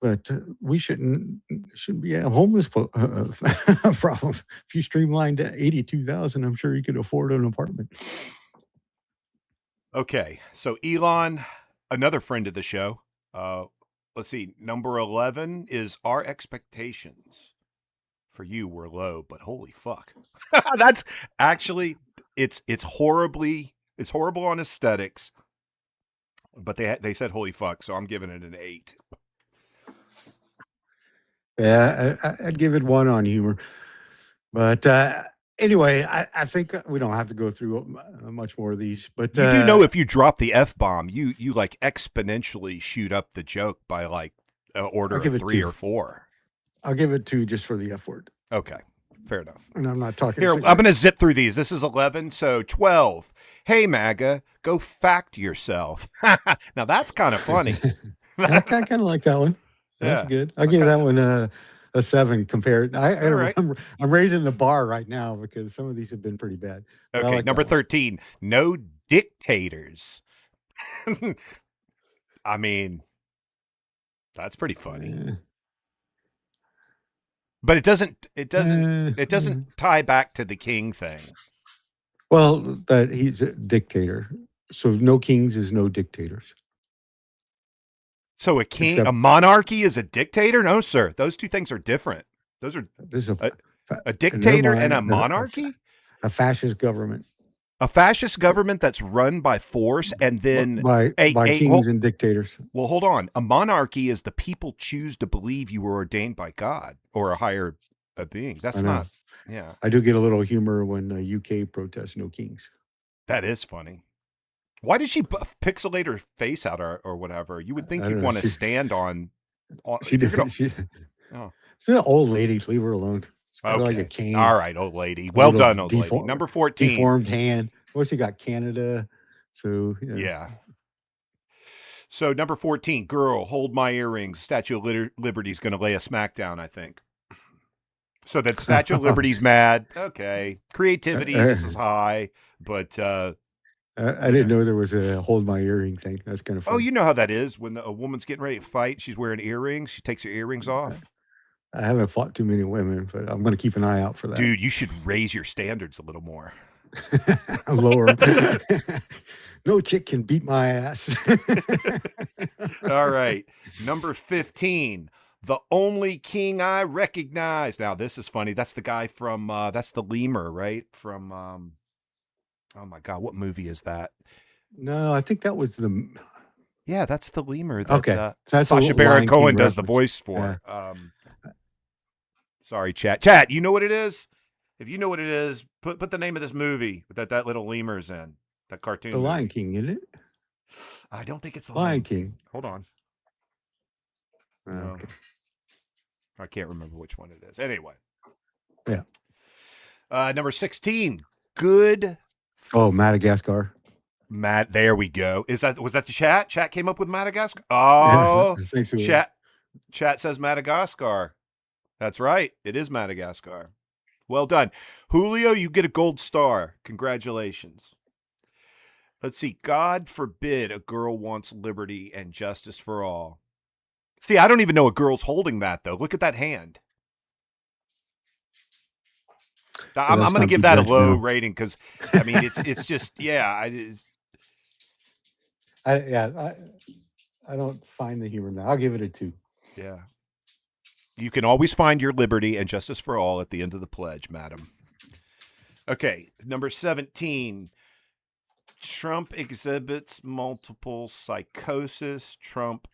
but we shouldn't be a homeless problem. If you streamlined 82,000, I'm sure you could afford an apartment. Okay, so Elon, another friend of the show. Let's see. Number 11 is our expectations for you were low, but holy fuck, that's actually it's horrible on aesthetics, but they said holy fuck, so I'm giving it an 8. Yeah, I'd give it 1 on humor. But anyway, I think we don't have to go through much more of these. But You do know if you drop the F bomb, you like exponentially shoot up the joke by like an I'll order of give it 3 2. or 4. I'll give it 2 just for the F word. Okay, fair enough. And I'm not talking Here, I'm cigarettes. going to zip through these. This is 11, so 12. Hey, MAGA, go fact yourself. Now, that's kind of funny. I kind of like that one. That's Yeah. good. I'll give that one a 7 compared. All right. I'm raising the bar right now because some of these have been pretty bad. But I Okay, like number that one. 13. No dictators. I mean, that's pretty funny. But it doesn't tie back to the king thing. Well, that he's a dictator. So no kings is no dictators. So a monarchy is a dictator? No, sir. Those two things are different. Those are a dictator and a monarchy? A fascist government. A fascist government that's run by force and then by kings and dictators. Well, hold on. A monarchy is the people choose to believe you were ordained by God or a higher being. That's not. Yeah. I do get a little humor when the UK protests no kings. That is funny. Why did she pixelate her face out or whatever? You would think you'd want to stand on. She's an old lady. Leave her alone. Okay. Like a cane. All right, old lady. Well done, old lady. Number 14. Deformed hand. Well, she got Canada. So, yeah. So, number 14, girl, hold my earrings. Statue of Liberty's going to lay a smackdown, I think. So, that Statue of Liberty's mad. Okay. Creativity, this is high. But I didn't know there was a hold my earring thing. That's kind of funny. Oh, you know how that is. When a woman's getting ready to fight, she's wearing earrings. She takes her earrings off. I haven't fought too many women, but I'm going to keep an eye out for that. Dude, you should raise your standards a little more. Lower. No chick can beat my ass. All right. Number 15. The only king I recognize. Now, this is funny. That's the guy from, that's the lemur, right? From, oh my God, what movie is that? No, I think that was the. Yeah, that's the lemur that Sacha Baron Cohen does the voice for. Yeah. Sorry, chat. You know what it is? If you know what it is, put the name of this movie that little lemur's in. That cartoon. The Lion King, isn't it? I don't think it's the Lion King. Hold on. No. Okay. I can't remember which one it is. Anyway. Yeah. Number 16. Good. Oh, Madagascar. There we go. Was that the chat? Chat came up with Madagascar? Oh, I think so. Chat says Madagascar. That's right. It is Madagascar. Well done. Julio, you get a gold star. Congratulations. Let's see. God forbid a girl wants liberty and justice for all. See, I don't even know a girl's holding that, though. Look at that hand. I'm going to give that a low rating because, I mean, it's just, yeah. I don't find the humor now. I'll give it a 2. Yeah. You can always find your liberty and justice for all at the end of the pledge, madam. Okay, number 17. Trump exhibits multiple psychosis. Trump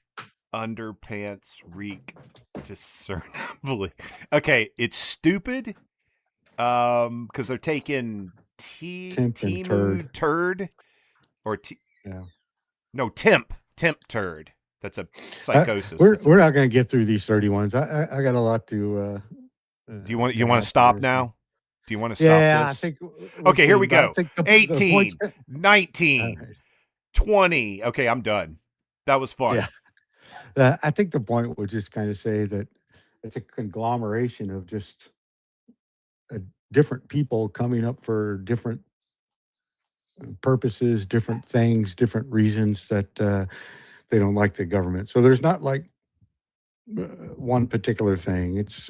underpants reek discernibly. Okay, it's stupid because they're taking Timu turd or Temp turd. That's a psychosis. We're not going to get through these 31s. I got a lot to. Do you want to stop now? Do you want to stop this? I think. Okay, here we go. 18, 19, right. 20. Okay, I'm done. That was fun. Yeah. I think the point would just kind of say that it's a conglomeration of just different people coming up for different purposes, different things, different reasons that they don't like the government. So there's not like one particular thing. It's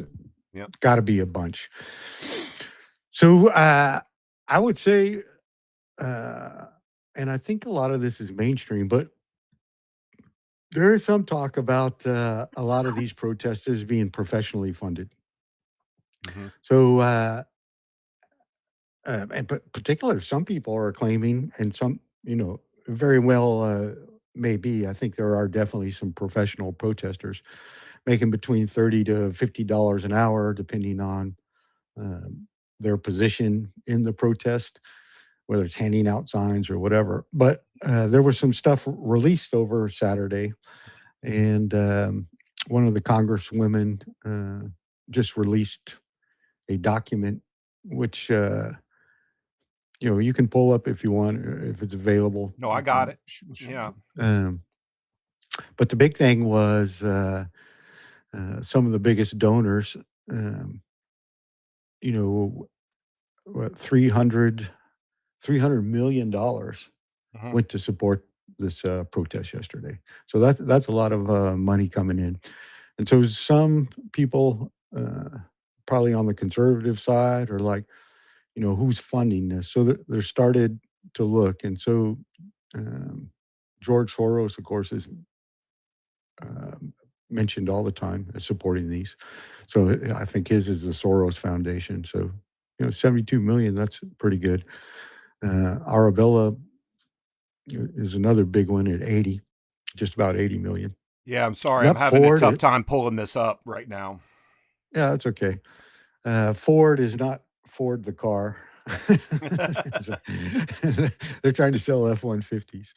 got to be a bunch. So I would say, and I think a lot of this is mainstream, but there is some talk about a lot of these protesters being professionally funded. Mm-hmm. So and particular, some people are claiming, and some, very well may be. I think there are definitely some professional protesters making between $30 to $50 an hour, depending on um, their position in the protest, whether it's handing out signs or whatever. But there was some stuff released over Saturday, and one of the congresswomen just released a document which you can pull up if you want, if it's available. No, I You got can, it. Yeah. um, but the big thing was some of the biggest donors. Um, you know, what, $300 million Hmm. went to support this protest yesterday. So that's a lot of money coming in, and so some people, probably on the conservative side, are like, who's funding this? So they're started to look, and so um, George Soros, of course, is mentioned all the time as supporting these. So I think his is the Soros Foundation. So 72 million, that's pretty good. Arabella is another big one at 80, just about 80 million. Yeah, I'm sorry. I'm That having a Ford, tough time pulling this up right now. yeah, that's okay. Ford is not Ford the car. So, they're trying to sell F-150s.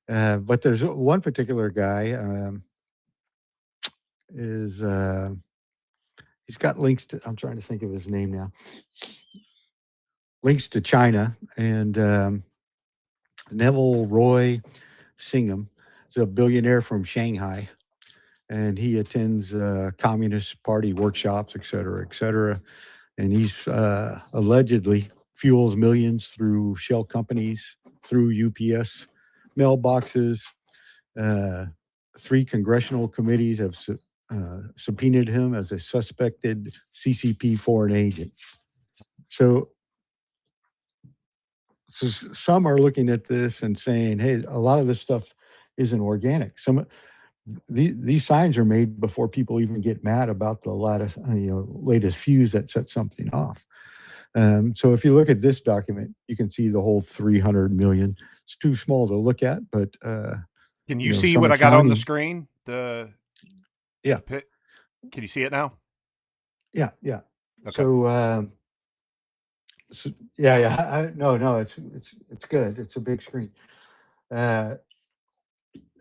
But there's one particular guy, is he's got links to, I'm trying to think of his name now, links to China, and Neville Roy Singham is a billionaire from Shanghai, and he attends Communist Party workshops, et cetera, et cetera. And he's allegedly fuels millions through shell companies, through UPS mailboxes. Uh, Three congressional committees have subpoenaed him as a suspected CCP foreign agent. So, some are looking at this and saying, "Hey, a lot of this stuff isn't organic." These signs are made before people even get mad about the latest fuse that set something off. So if you look at this document, you can see the whole 300 million. It's too small to look at, but Can you see some what I got on the accounting. screen? The Yeah, pit. Can you see it now? yeah, yeah. Okay. So, yeah, yeah. No, it's good. It's a big screen. Uh,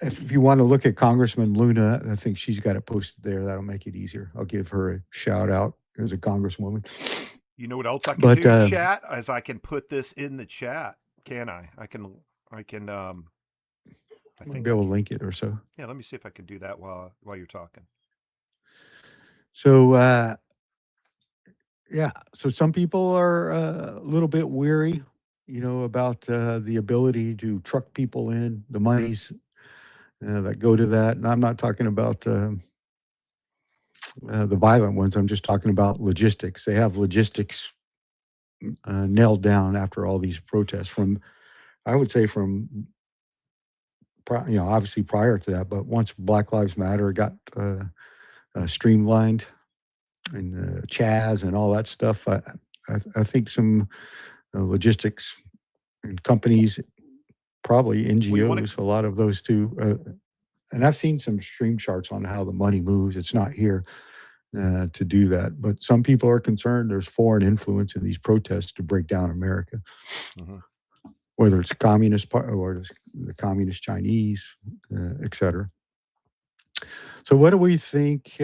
if you want to look at Congressman Luna, I think she's got it posted there. That'll make it easier. I'll give her a shout out as a congresswoman. You know what else I can But do, chat? As I can put this in the chat, can I? I can I I'll think be I able to can. link it or so. Yeah, let me see if I can do that while you're talking. So, yeah. So some people are a little bit weary, about the ability to truck people in, the monies that go to that. And I'm not talking about the violent ones. I'm just talking about logistics. They have logistics nailed down after all these protests from, I would say, from, obviously prior to that, but once Black Lives Matter got streamlined, and Chaz and all that stuff, I think some logistics and companies, probably Well, you want to NGOs, a lot of those too. And I've seen some stream charts on how the money moves. It's not here to do that, but some people are concerned there's foreign influence in these protests to break down America, Mhm. whether it's communist part or the communist Chinese, et cetera. So, what do we think?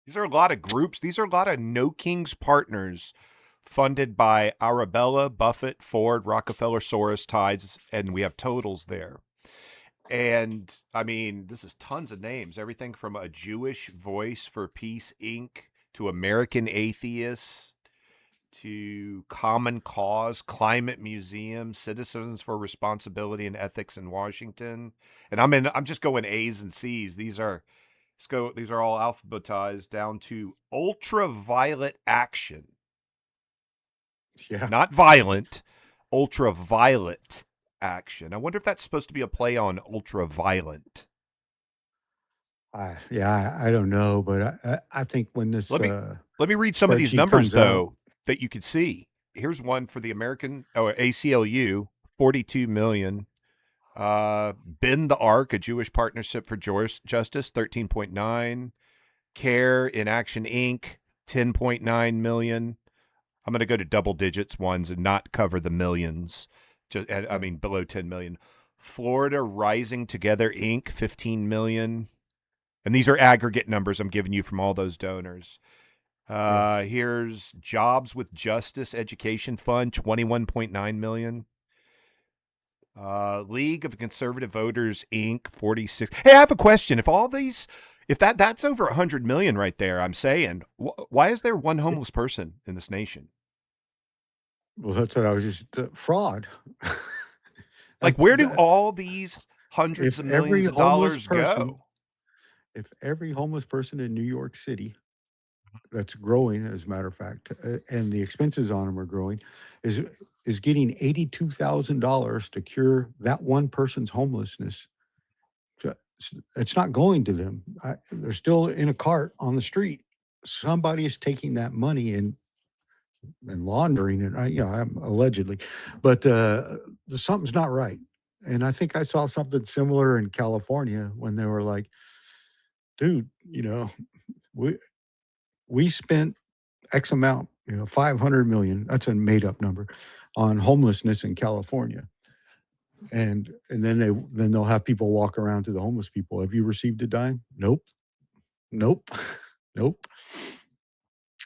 These are a lot of groups. These are a lot of No Kings partners funded by Arabella, Buffett, Ford, Rockefeller, Soros, Tides, and we have totals there. And I mean, this is tons of names. Everything from a Jewish Voice for Peace Inc. to American Atheists to Common Cause, Climate Museum, Citizens for Responsibility and Ethics in Washington. And I'm just going A's and C's. These are all alphabetized down to Ultraviolet Action. Yeah, Not violent, ultraviolet action. I wonder if that's supposed to be a play on ultraviolet. yeah, I don't know, but I think when this Let me let me read some of these spreadsheet numbers comes out, though. that you could see. Here's one for the American ACLU, 42 million. Bend the Arc, a Jewish partnership for justice, 13.9. Care in Action Inc., 10.9 million. I'm going to go to double digits ones and not cover the millions. I mean, below 10 million. Florida Rising Together Inc., 15 million. And these are aggregate numbers I'm giving you from all those donors. Here's Jobs with Justice Education Fund, 21.9 million. League of Conservative Voters Inc., 46. Hey, I have a question. If that's over 100 million right there, I'm saying, why is there one homeless person in this nation? Well, that's what I was just fraud. Like, where do all these hundreds if of every millions of homeless dollars person, go? if every homeless person in New York City that's growing, as a matter of fact, and the expenses on them are growing, is getting $82,000 to cure that one person's homelessness. It's not going to them. They're still in a cart on the street. Somebody is taking that money and laundering it. I'm allegedly, but something's not right. And I think I saw something similar in California when they were like, "Dude, we spent X amount, 500 million. That's a made up number on homelessness in California." And then they'll have people walk around to the homeless people. Have you received a dime? Nope. Nope. Nope.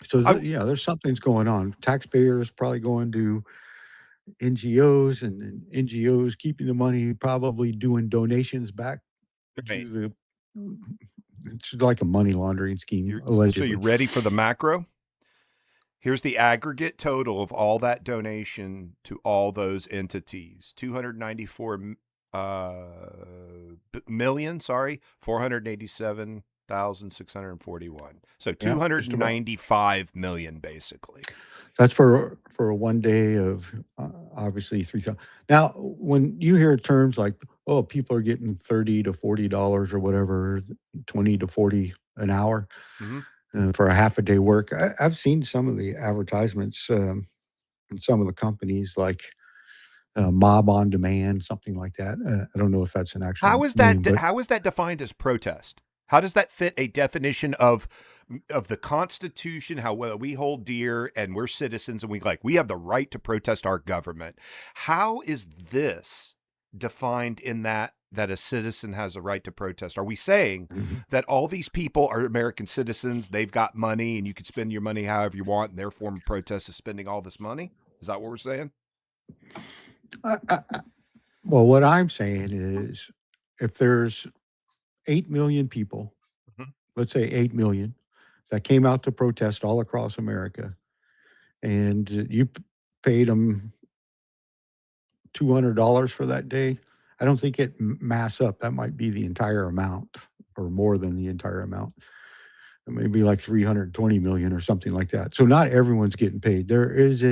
So there's something's going on. Taxpayers probably going to NGOs and NGOs keeping the money, probably doing donations back Right. to the. It's like a money laundering scheme, So you allegedly. ready for the macro? Here's the aggregate total of all that donation to all those entities: 294 million. Sorry, 487,641. So Yeah, just about. 295 million, basically. That's for a one day of obviously 3,000. Now, when you hear terms like, "Oh, people are getting $30 to $40 or whatever, 20 to 40 an hour Mm-hmm. for a half a day work," I've seen some of the advertisements in some of the companies like Mob on Demand, something like that. I don't know if that's an actual name, but How is that defined as protest? How does that fit a definition of the Constitution? How well we hold dear, and we're citizens, and we have the right to protest our government. How is this defined in that a citizen has a right to protest? Are we saying Mhm. that all these people are American citizens? They've got money, and you can spend your money however you want, and their form of protest is spending all this money? Is that what we're saying? Well, what I'm saying is if there's 8 million people, Mhm. let's say 8 million, that came out to protest all across America, and you paid them $200 for that day, I don't think it mass up. That might be the entire amount or more than the entire amount. It may be like 320 million or something like that. So not everyone's getting paid. There is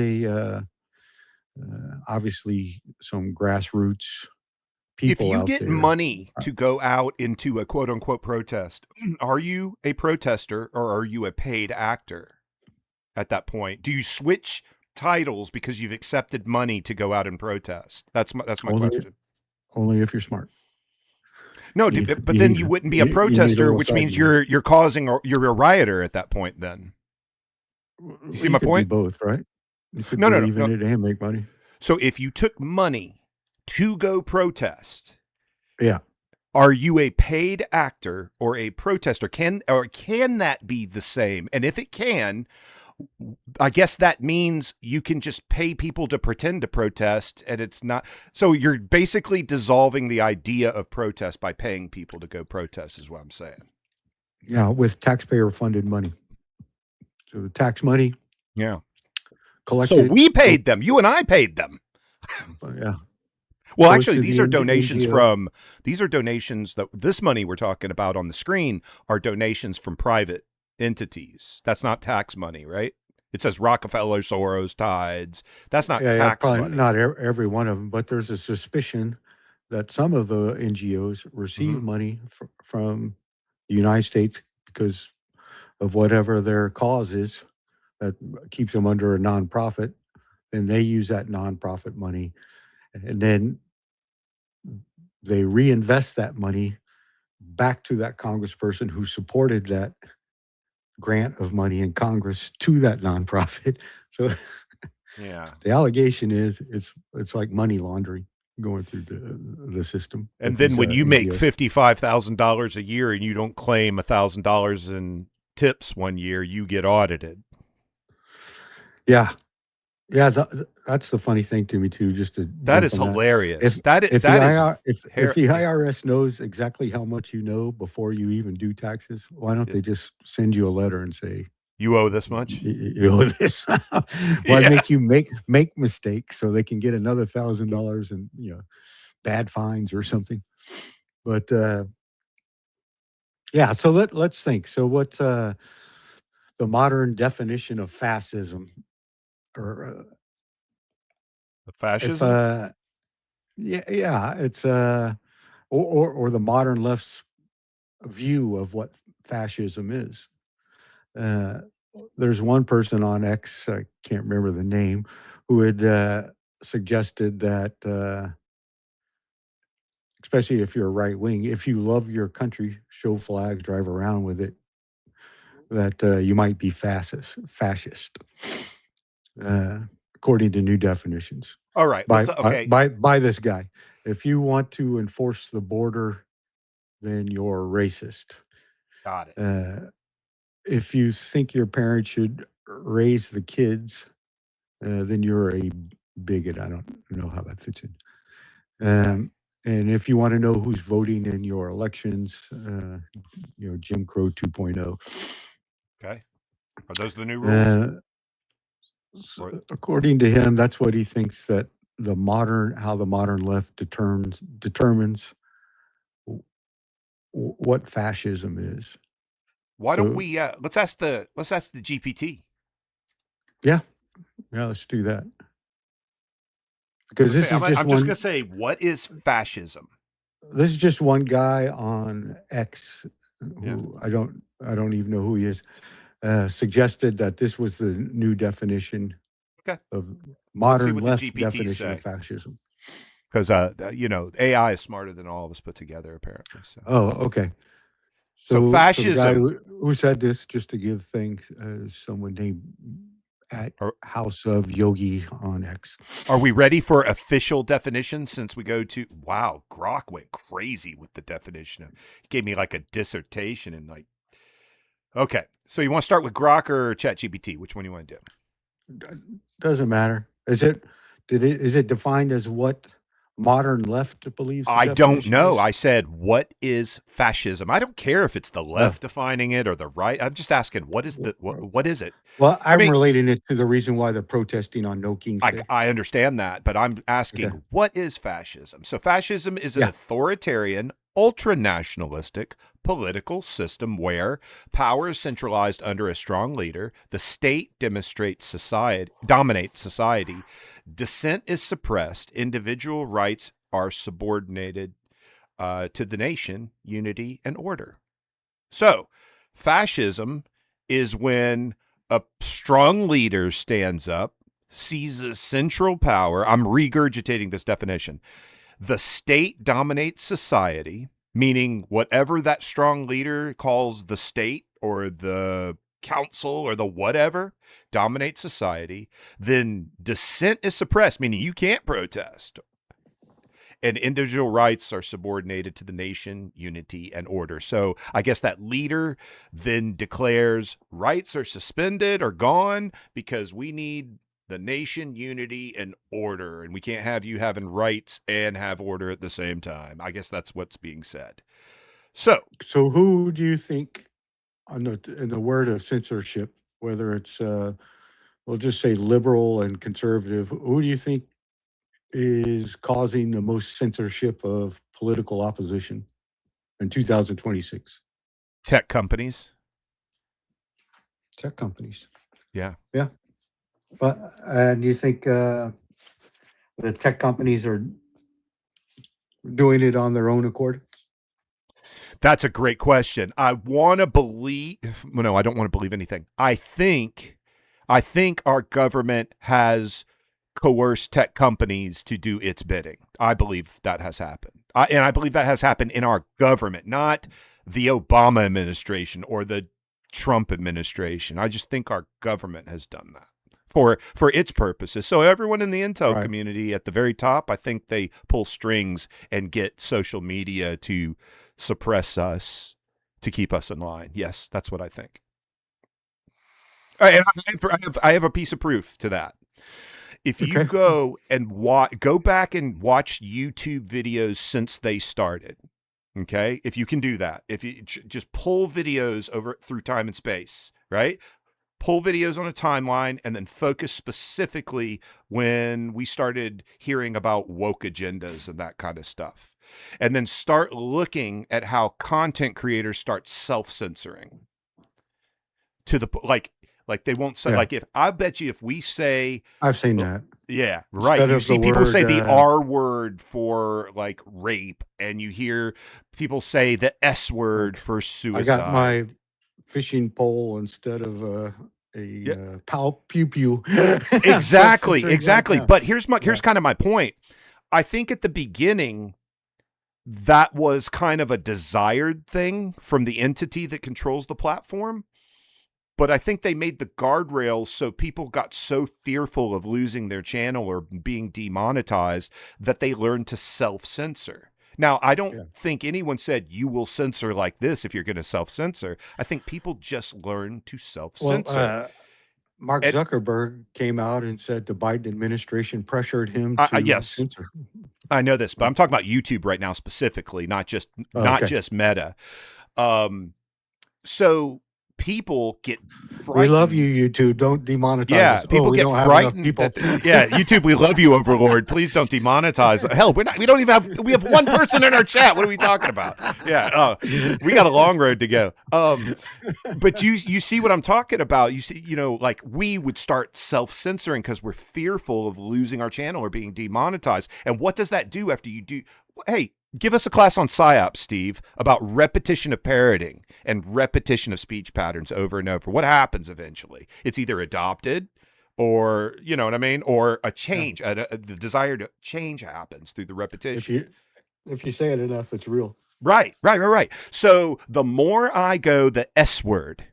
obviously some grassroots If people you out get there. money to go out into a quote unquote protest, are you a protester or are you a paid actor at that point? Do you switch titles because you've accepted money to go out and protest? That's my Only question. only if you're smart. No, You but you then need you wouldn't be a you need a protester, little which side means money. you're causing or you're a rioter at that point. Then do you see You my could be point? both, right? You could No, no, no, believe in no. it and make money. So if you took money to go protest, Yeah. are you a paid actor or a protester? Can that be the same? And if it can, I guess that means you can just pay people to pretend to protest and it's not. So you're basically dissolving the idea of protest by paying people to go protest is what I'm saying. Yeah, with taxpayer funded money. So the tax money Yeah. So collected we goes, paid them. You and I paid them. yeah, Well, goes actually, to the NGO. these are donations that this money we're talking about on the screen are donations from private entities. That's not tax money, right? It says Rockefeller, Soros, Tides. That's not Yeah, tax probably money. not every one of them, but there's a suspicion that some of the NGOs Mm-hmm. receive money from the United States because of whatever their cause is. that keeps them under a nonprofit. Then they use that nonprofit money, and then they reinvest that money back to that congressperson who supported that grant of money in Congress to that nonprofit. So Yeah. the allegation is it's like money laundering going through the system And with then these when you make NGOs. $55,000 a year and you don't claim $1,000 in tips one year, you get audited. Yeah, yeah, that's the funny thing to me too. Just to That jump is on that, hilarious. if That if the that is IR if her. the IRS knows exactly how much you know before you even do taxes, why don't they just send you a letter and say You owe this much. you owe this? Why Yeah. make you make mistakes so they can get another $1,000 and bad fines or something? But yeah, so let's think. So what's the modern definition of fascism, or if Fascism. yeah, it's or the modern left's view of what fascism is. Uh, there's one person on X, I can't remember the name, who had suggested that, especially if you're right wing, if you love your country, show flags, drive around with it, that you might be fascist, uh, according to new definitions All right. by, Let's. by Okay. by by this guy. If you want to enforce the border, then you're racist. Got it. Uh, if you think your parents should raise the kids, then you're a bigot. I don't know how that fits in. Okay. And if you want to know who's voting in your elections, Jim Crow 2.0. Okay. Are those the new rules? Uh, Or according to him, that's what he thinks that how the modern left determines what fascism is. why don't So we? Let's ask the GPT. yeah, yeah, let's do that because Let's say this is just I'm just gonna one. say, what is fascism? This is just one guy on X Yeah. who I don't even know who he is. Suggested that this was the new definition Okay. of Well, let's see modern what the left GPTs definition of say. fascism. Because AI is smarter than all of us put together, apparently. So, Oh, okay. so So the guy fascism. who said this, just to give thanks, someone named at Are, House of Yogi on X. are we ready for official definition? Since we go to wow, Grok went crazy with the definition. He gave me like a dissertation and like. Okay, so you want to start with Grok or ChatGPT? Which one do you want to do? Doesn't matter. Is it defined as what modern left believes the I don't definition know. is? I said, what is fascism? I don't care if it's the Uh, left defining it or the right. I'm just asking, what is the what is it? well, I I'm mean, relating it to the reason why they're protesting on No King's Day. I understand that, but I'm Okay. asking, what is fascism? So fascism is an Yeah. authoritarian, ultra-nationalistic political system where power is centralized under a strong leader, the state dominates society, dissent is suppressed, individual rights are subordinated to the nation, unity, and order. So, fascism is when a strong leader stands up, seizes central power. I'm regurgitating this definition. The state dominates society, meaning whatever that strong leader calls the state or the council or the whatever dominates society. Then dissent is suppressed, meaning you can't protest, and individual rights are subordinated to the nation, unity, and order. So I guess that leader then declares rights are suspended or gone because we need the nation, unity, and order. And we can't have you having rights and have order at the same time. I guess that's what's being said. So, So who do you think, in the word of censorship, whether it's we'll just say liberal and conservative, who do you think is causing the most censorship of political opposition in 2026? tech companies. Tech companies. Yeah. Yeah. But and you think the tech companies are doing it on their own accord? That's a great question. I want to believe, well, no, I don't want to believe anything. I think I think our government has coerced tech companies to do its bidding. I believe that has happened. And I believe that has happened in our government, not the Obama administration or the Trump administration. I just think our government has done that for its purposes. So everyone in the intel Right. community at the very top, I think they pull strings and get social media to suppress us to keep us in line. Yes, that's what I think. And I have a piece of proof to that. If you Okay. go and go back and watch YouTube videos since they started, okay, if you can do that, if you just pull videos over through time and space, right, pull videos on a timeline and then focus specifically when we started hearing about woke agendas and that kind of stuff, and then start looking at how content creators start self-censoring to the like they won't say, Yeah. like, if I bet you if we say, I've seen that. yeah, right. Instead You of the see people word, say the R word for like rape, and you hear people say the S word like, for I got suicide. my fishing pole instead of Yeah, pew pew. I'm exactly, self-censoring right exactly. now. But Yeah. here's kind of my point. I think at the beginning that was kind of a desired thing from the entity that controls the platform. But I think they made the guardrails so people got so fearful of losing their channel or being demonetized that they learned to self censor. Now, I don't Yeah. think anyone said you will censor like this if you're going to self censor. I think people just learn to self Well, censor. Mark And Zuckerberg came out and said the Biden administration pressured him to yes, censor. I know this, but Right. I'm talking about YouTube right now specifically, Oh, not okay. just Meta. Um, so people get We love you, frightened. YouTube. Don't demonetize Yeah, us. Oh, people we get don't have enough frightened people. that yeah, YouTube, we love you, Overlord. Please don't demonetize. Hell, we don't even have one person in our chat. What are we talking about? Yeah, we got a long road to go. But you see what I'm talking about. You see, like we would start self-censoring because we're fearful of losing our channel or being demonetized. And what does that do after you do? Hey, give us a class on PSYOP, Steve, about repetition of parroting and repetition of speech patterns over and over. What happens eventually? It's either adopted or, you know what I mean, or a Yeah. change, the desired change happens through the If repetition. you if you say it enough, it's real. Right. So the more I go the S word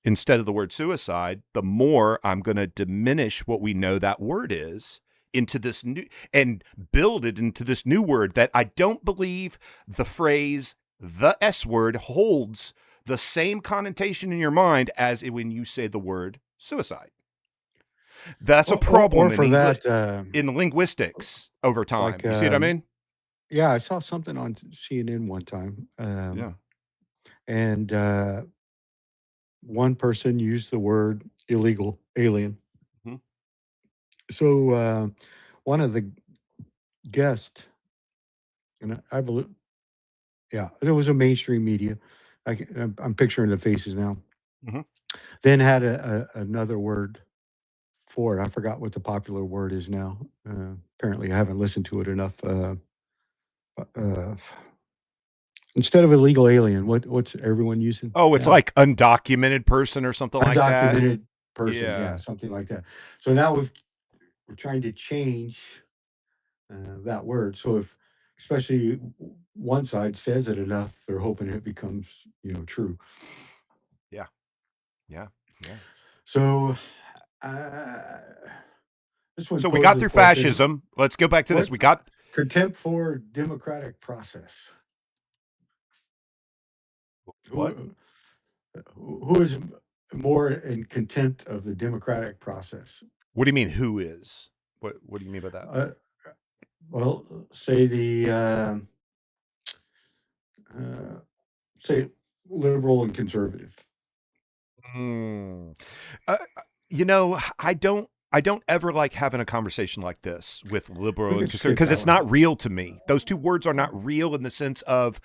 instead of the word suicide, the more I'm going to diminish what we know that word is into this new and build it into this new word that I don't believe the phrase the S word holds the same connotation in your mind as when you say the word suicide. That's a Or problem for that, in linguistics over time. like, You see what I mean? yeah, I saw something on CNN one time, Yeah. and one person used the word illegal alien. Mm-hmm. So one of the guests, and I believe, yeah, there was a mainstream media. I'm picturing the faces now. Mm-hmm. Then had another word for it. I forgot what the popular word is now. Apparently, I haven't listened to it enough. Uh, instead of illegal alien, what's everyone using Oh, it's now? like undocumented person or something like that. Undocumented person, yeah, Yeah. something like that. So now we're trying to change that word. So if especially one side says it enough, they're hoping it becomes true. Yeah. Yeah. Yeah. So uh, this one So we got poses a through question: fascism. Let's go back to this. what We got contempt for democratic process? what? Who who is more in contempt of the democratic process? What do you mean? Who is? What do you mean by that? Uh, well, say the uh, say liberal and conservative. Hmm. Uh, you know, I don't ever like having a conversation like this with We liberal and can conservative skip because that it's one. not real to me. Those two words are not real in the sense of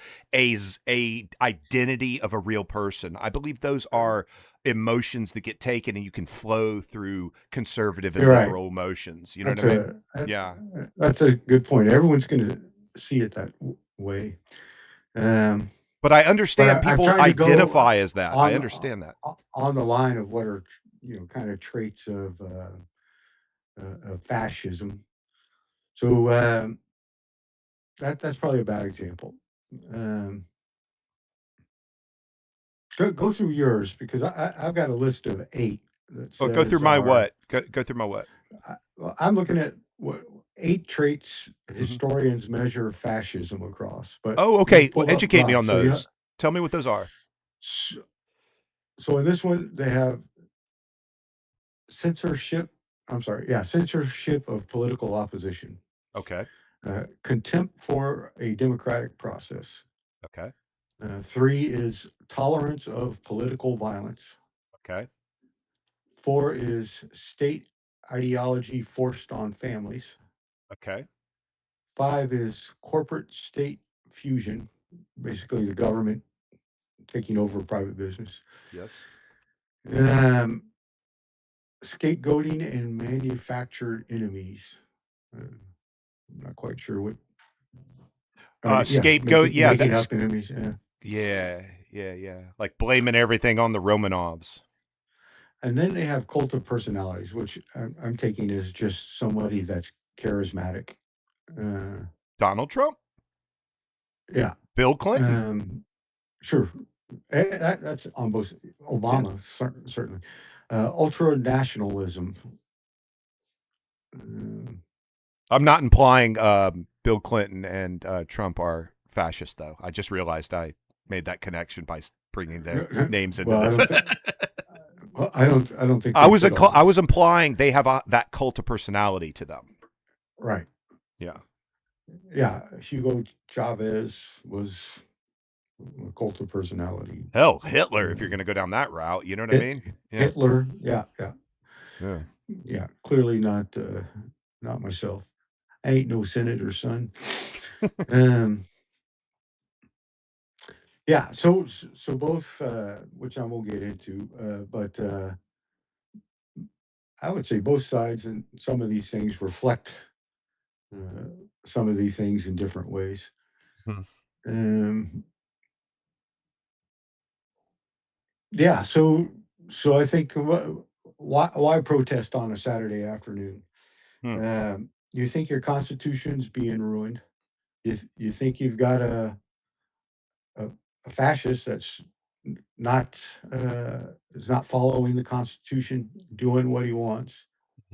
a identity of a real person. I believe those are emotions that get taken and you can flow through conservative and You're right. liberal emotions. You know what That's I mean? a that, Yeah. that's a good point. Everyone's going to see it that way. Um, But I but understand I'm people trying to go identify as that. I on understand that. on the line of what are kind of traits of fascism. So that's probably a bad example. Um, go through yours because I've got a list of 8 that Oh, go through says my are. what? Go through my what? Well, I'm looking at what 8 traits Hmm. historians measure fascism across. But Oh, you okay. Well, pulled up educate me Rob, on so those. Tell me what those are. so, so in this one they have censorship. I'm sorry, yeah, censorship of political opposition, Okay. contempt for a democratic process. Okay. 3 is tolerance of political violence. Okay. 4 is state ideology forced on families. Okay. 5 is corporate state fusion, basically the government taking over private business. Yes. Um, Scapegoating and manufactured enemies. I'm not quite sure what. Yeah, Scapegoat. Yeah, making that's up enemies. Yeah. yeah, yeah, yeah. Like blaming everything on the Romanovs. And then they have cult of personalities, which I'm taking as just somebody that's charismatic. Uh, Donald Trump, yeah. Bill Clinton. Um, sure. That's on both. Yeah. Obama, certainly. Ultra nationalism. Um, I'm not implying Bill Clinton and Trump are fascist, though. I just realized I made that connection by bringing their names into well, I this. don't. Well, I don't think they fit all I this. was implying they have that cult of personality to them. Right. Yeah. Yeah. Hugo Chavez was a cult of personality. Hell, Hitler, if you're Um, going to go down that route, you know what I Hit, mean? Yeah. Hitler. Yeah. Yeah. Yeah. Yeah. Clearly not myself. I ain't no senator, son. Um, yeah. So both, which I won't get into, but I would say both sides and some of these things reflect uh, some of these things in different ways. Hmm. Um, yeah. So I think why protest on a Saturday afternoon? Hmm. You think your constitution's being ruined? You think you've got a, a fascist that's not is not following the Constitution, doing what he wants,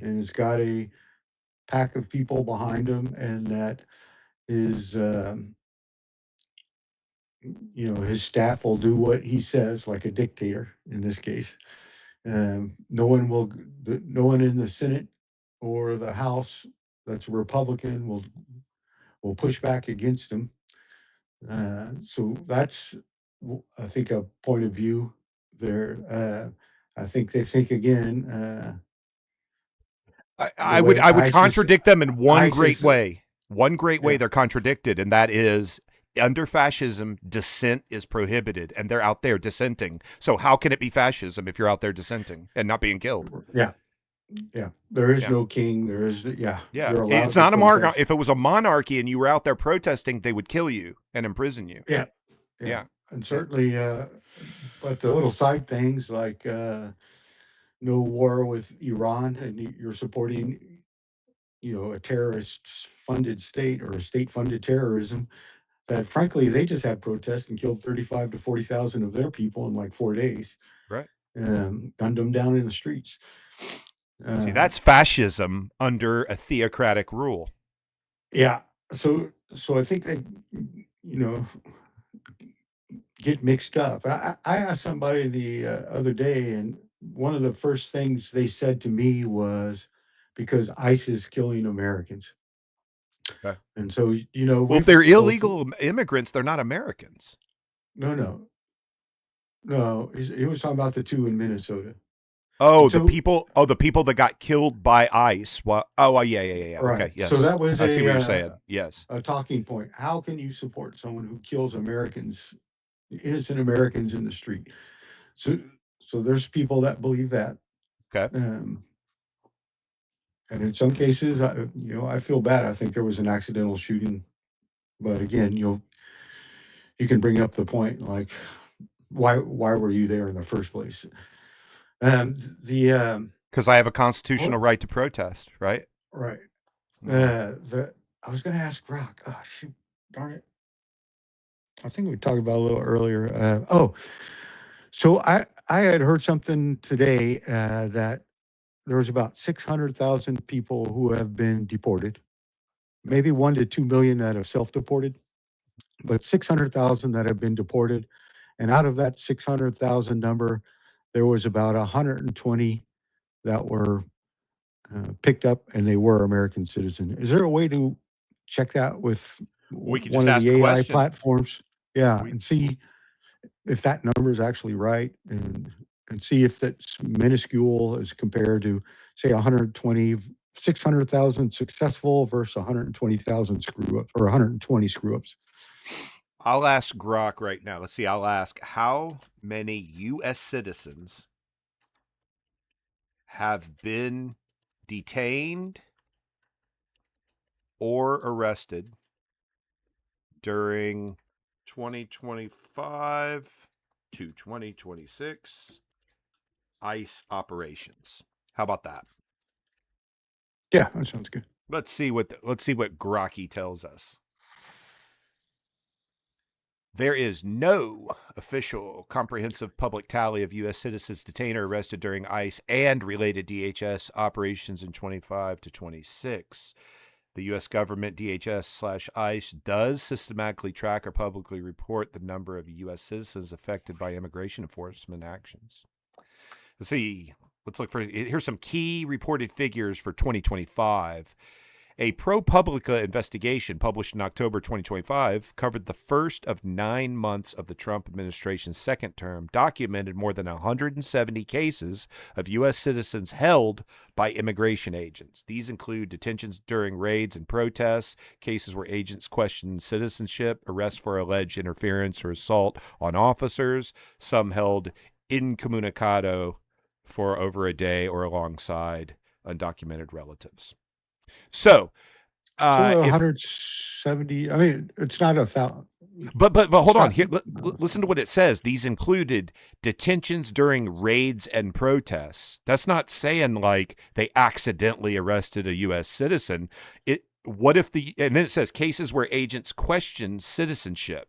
and has got a pack of people behind him, and that is his staff will do what he says, like a dictator in this case. No one in the Senate or the House that's a Republican will push back against him. So that's, I think, a point of view there. I think they think again the way I would contradict them in one great ISIS, way. One great way yeah, they're contradicted, and that is under fascism, dissent is prohibited, and they're out there dissenting. So how can it be fascism if you're out there dissenting and not being killed? yeah, yeah. There is Yeah. no king. There is, yeah. Yeah. You're It's allowed to not a monarchy. protest. If it was a monarchy and you were out there protesting, they would kill you and imprison you. Yeah, yeah, Yeah. and Yeah. certainly, but the little side things like no war with Iran, and you're supporting, a terrorist funded state or a state funded terrorism. That frankly, they just had protests and killed 35 to 40,000 of their people in like 4 days, Right. gunned them down in the streets. See, Uh, that's fascism under a theocratic rule. yeah, so I think they, you know, get mixed up. I asked somebody the other day, and one of the first things they said to me was because ICE is killing Americans. Okay. And so, Well, if we've they're both, illegal immigrants, they're not Americans. no, no, no, he was talking about the 2 in Minnesota. Oh, And so, the people that got killed by ICE. Well, oh, yeah, yeah, yeah, yeah. right. Okay, So yes, that was I see what you're saying. Yes, a talking point. How can you support someone who kills Americans, innocent Americans in the street? So, so there's people that believe that. okay. Um, and in some cases, I feel bad. I think there was an accidental shooting, but again, you can bring up the point like, why were you there in the first place? The Because I have a what? constitutional right to protest, right? Right. Hmm. The I was going to ask Rock. Oh shoot, darn it! I think we talked about it a little earlier. So I had heard something today that there was about 600,000 people who have been deported. Maybe 1 to 2 million that have self-deported, but 600,000 that have been deported. And out of that 600,000 number, there was about 120 that were picked up and they were American citizen. Is there a way to check that with We could one just of ask the the AI question. platforms? Yeah, We and see if that number is actually right, and see if that's minuscule as compared to say 120, 600,000 successful versus 120,000 screw up or 120 screw ups. I'll ask Grok right now. Let's see. I'll ask how many U.S. citizens have been detained or arrested during 2025 to 2026 ICE operations. How about that? Yeah, that sounds good. Let's see what Grokky tells us. There is no official comprehensive public tally of U.S. citizens detained or arrested during ICE and related DHS operations in 25 to 26. The U.S. government, DHS/ICE, does systematically track or publicly report the number of U.S. citizens affected by immigration enforcement actions. Let's see. Let's look for. Here's some key reported figures for 2025. A ProPublica investigation published in October 2025 covered the first of 9 months of the Trump administration's second term, documented more than 170 cases of U.S. citizens held by immigration agents. These include detentions during raids and protests, cases where agents questioned citizenship, arrests for alleged interference or assault on officers, some held incommunicado for over a day or alongside undocumented relatives. So, So if 170. I mean, it's not a thousand. but It's hold on not. here. Not a Listen to thousand. what it says. These included detentions during raids and protests. That's not saying like they accidentally arrested a U.S. citizen. It what if the and then it says cases where agents question citizenship.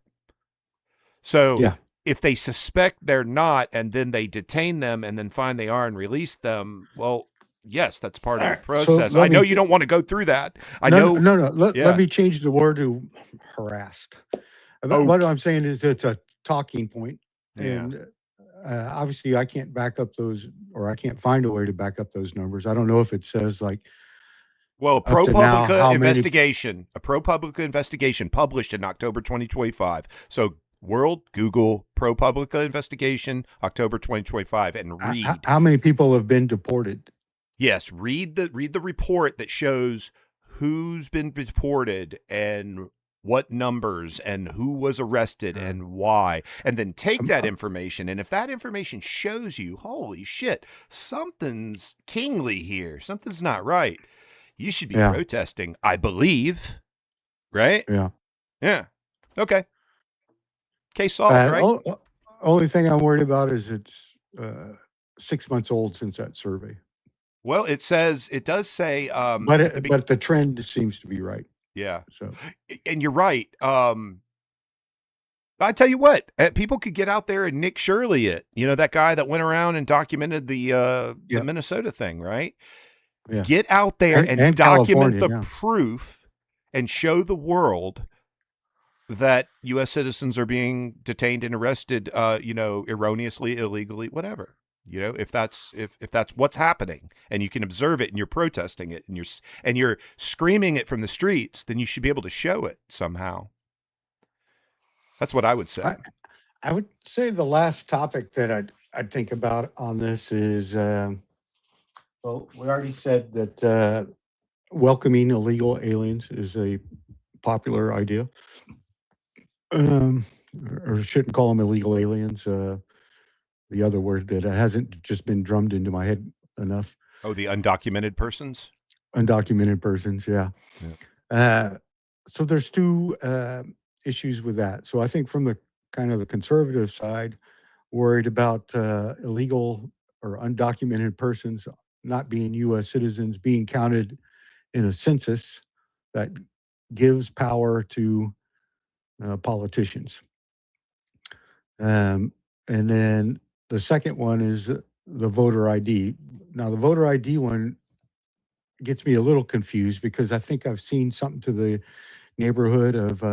So Yeah. if they suspect they're not, and then they detain them, and then find they are and release them, well, yes, that's part All of the right. So process. I let know me. you don't want to go through that. I No, no, know, no, no. Let yeah. me change the word to harassed. Oh, What I'm saying is it's a talking point, yeah. and obviously I can't back up those, or I can't find a way to back up those numbers. I don't know if it says like Well, up to now how many. a ProPublica investigation published in October 2025. So, World Google ProPublica investigation, October 2025, and read. How many people have been deported? Yes, read the report that shows who's been deported and what numbers and who was arrested Uh, and why, and then take um, that uh, information, and if that information shows you, holy shit, something's kingly here, something's not right, you should be yeah, protesting, I believe, right? yeah. Yeah. Okay. Case solved, right? Only thing I'm worried about is it's 6 months old since that survey, Well, it does say but at the big, but the trend seems to be right. yeah, So and you're right. I tell you what, people could get out there and Nick Shirley it. You know that guy that went around and documented the yeah, Minnesota thing, right? yeah, Get out there and and document California, the yeah. proof and show the world that U.S. citizens are being detained and arrested, erroneously, illegally, whatever. If that's what's happening, and you can observe it, and you're protesting it, and you're screaming it from the streets, then you should be able to show it somehow. That's what I would say. I I would say the last topic that I'd think about on this is well, we already said that welcoming illegal aliens is a popular idea. Um, or shouldn't call them illegal aliens. The other word that hasn't just been drummed into my head enough. Oh, the undocumented persons. Undocumented persons, yeah. Yeah. Uh, so there's two issues with that. So I think from the kind of the conservative side, worried about illegal or undocumented persons not being U.S. citizens being counted in a census that gives power to politicians. And then the second one is the voter ID. Now, the voter ID one gets me a little confused because I think I've seen something to the neighborhood of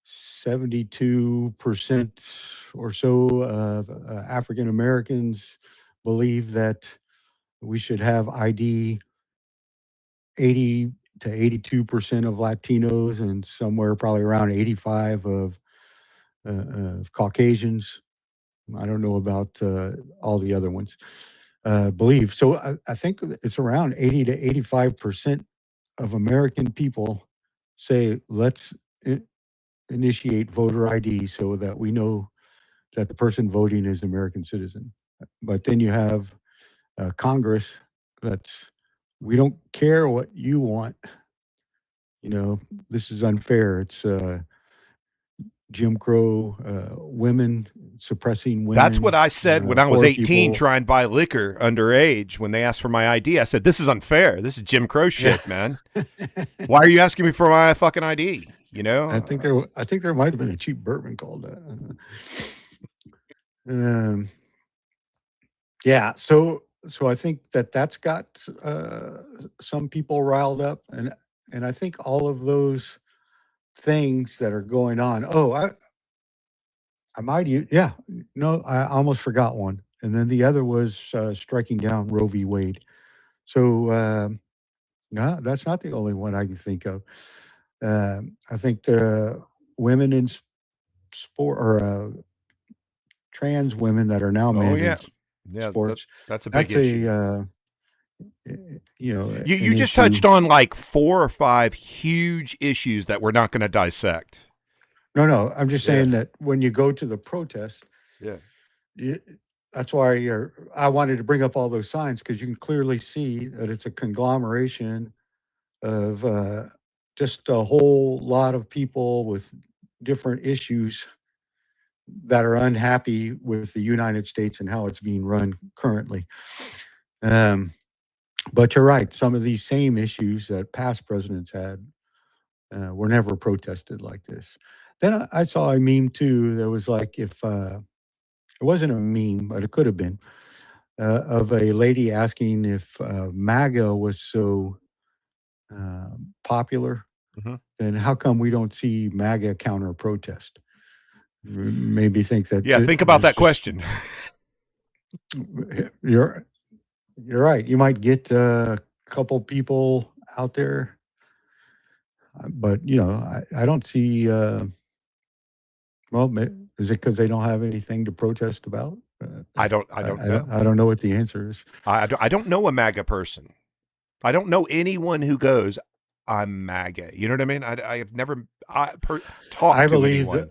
72% or so of African Americans believe that we should have ID. 80 to 82% of Latinos, and somewhere probably around 85 of Caucasians. I don't know about all the other ones. Believe so. I think it's around 80 to 85% of American people say let's initiate voter ID so that we know that the person voting is an American citizen. But then you have Congress that's we don't care what you want. You know, this is unfair. It's Jim Crow, women suppressing That's what women, I said when I was poor 18 people. trying to buy liquor underage when they asked for my ID. I said, this is unfair. This is Jim Crow Yeah. shit, man. Why are you asking me for my fucking ID? You know? I think there might have been a cheap bourbon called that. Yeah. So I think that's got some people riled up, and I think all of those things that are going on. Oh, I might use, yeah, no, I almost forgot one. And then the other was striking down Roe v. Wade. So, no, that's not the only one I can think of. I think the women in sport or trans women that are now Oh, men in yeah. Yeah, sports, that's a big that's issue. you know, You an just issue. touched on like 4 or 5 huge issues that we're not going to dissect. No, I'm just Yeah. saying that when you go to the protest, Yeah. that's why I wanted to bring up all those signs because you can clearly see that it's a conglomeration of just a whole lot of people with different issues that are unhappy with the United States and how it's being run currently. But you're right. Some of these same issues that past presidents had were never protested like this. Then I saw a meme too that was like, if it wasn't a meme, but it could have been, of a lady asking if MAGA was so popular, then how come we don't see MAGA counter protest? Maybe think that Yeah, think about there's that just question. you're you're right. You might get a couple people out there, but I don't see. Well, is it because they don't have anything to protest about? I don't know. I don't know what the answer is. I don't know a MAGA person. I don't know anyone who goes, I'm MAGA. You know what I mean? I have never talked I to believe anyone. that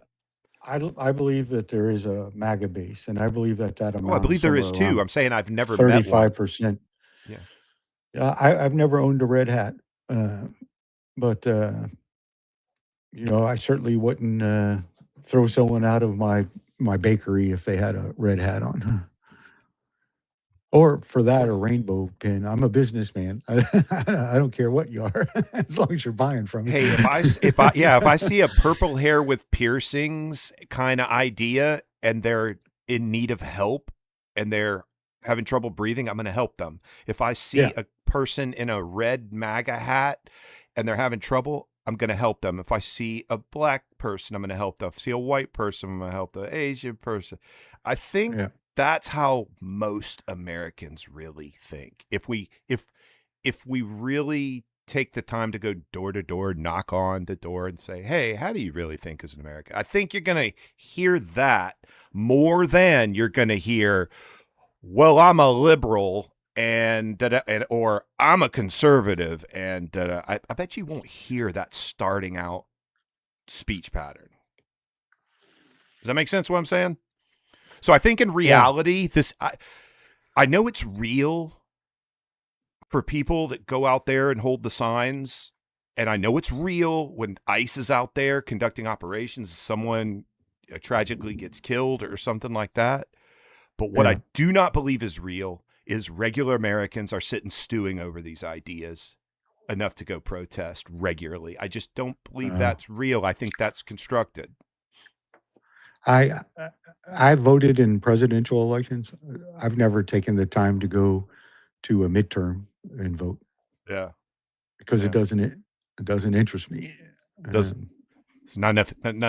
I believe that there is a MAGA base, and I believe that Oh, I amount is believe there is somewhere too. around I'm saying I've never met one. 35%. Yeah. I've never owned a red hat, but I certainly wouldn't throw someone out of my bakery if they had a red hat on. Or for that, a rainbow pin. I'm a businessman. I don't care what you are, as long as you're buying from me. Hey, if I see a purple hair with piercings kind of idea and they're in need of help and they're having trouble breathing, I'm going to help them. If I see Yeah. a person in a red MAGA hat and they're having trouble, I'm going to help them. If I see a black person, I'm going to help them. If I see a white person, I'm going to help the Asian person. I think Yeah. that's how most Americans really think. If we really take the time to go door to door, knock on the door and say, hey, how do you really think as an American? I think you're going to hear that more than you're going to hear, well, I'm a liberal and or I'm a conservative. And I bet you won't hear that starting out speech pattern. Does that make sense what I'm saying? So I think in reality, I know it's real for people that go out there and hold the signs. And I know it's real when ICE is out there conducting operations, someone tragically gets killed or something like that. But what Yeah. I do not believe is real is regular Americans are sitting stewing over these ideas enough to go protest regularly. I just don't believe Uh, that's real. I think that's constructed. I I voted in presidential elections. I've never taken the time to go to a midterm and vote Yeah. because Yeah. it doesn't interest me. Does Um, There's not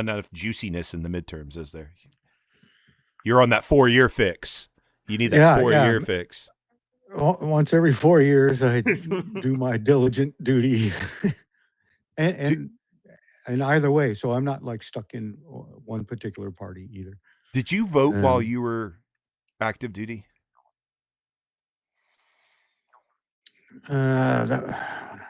enough juiciness in the midterms, is there? You're on that 4-year fix. You need that yeah, four yeah. year fix. Once every 4 years, I do my diligent duty, and did, and and either way, so I'm not like stuck in one particular party either. did you vote while Um, you were active duty? that,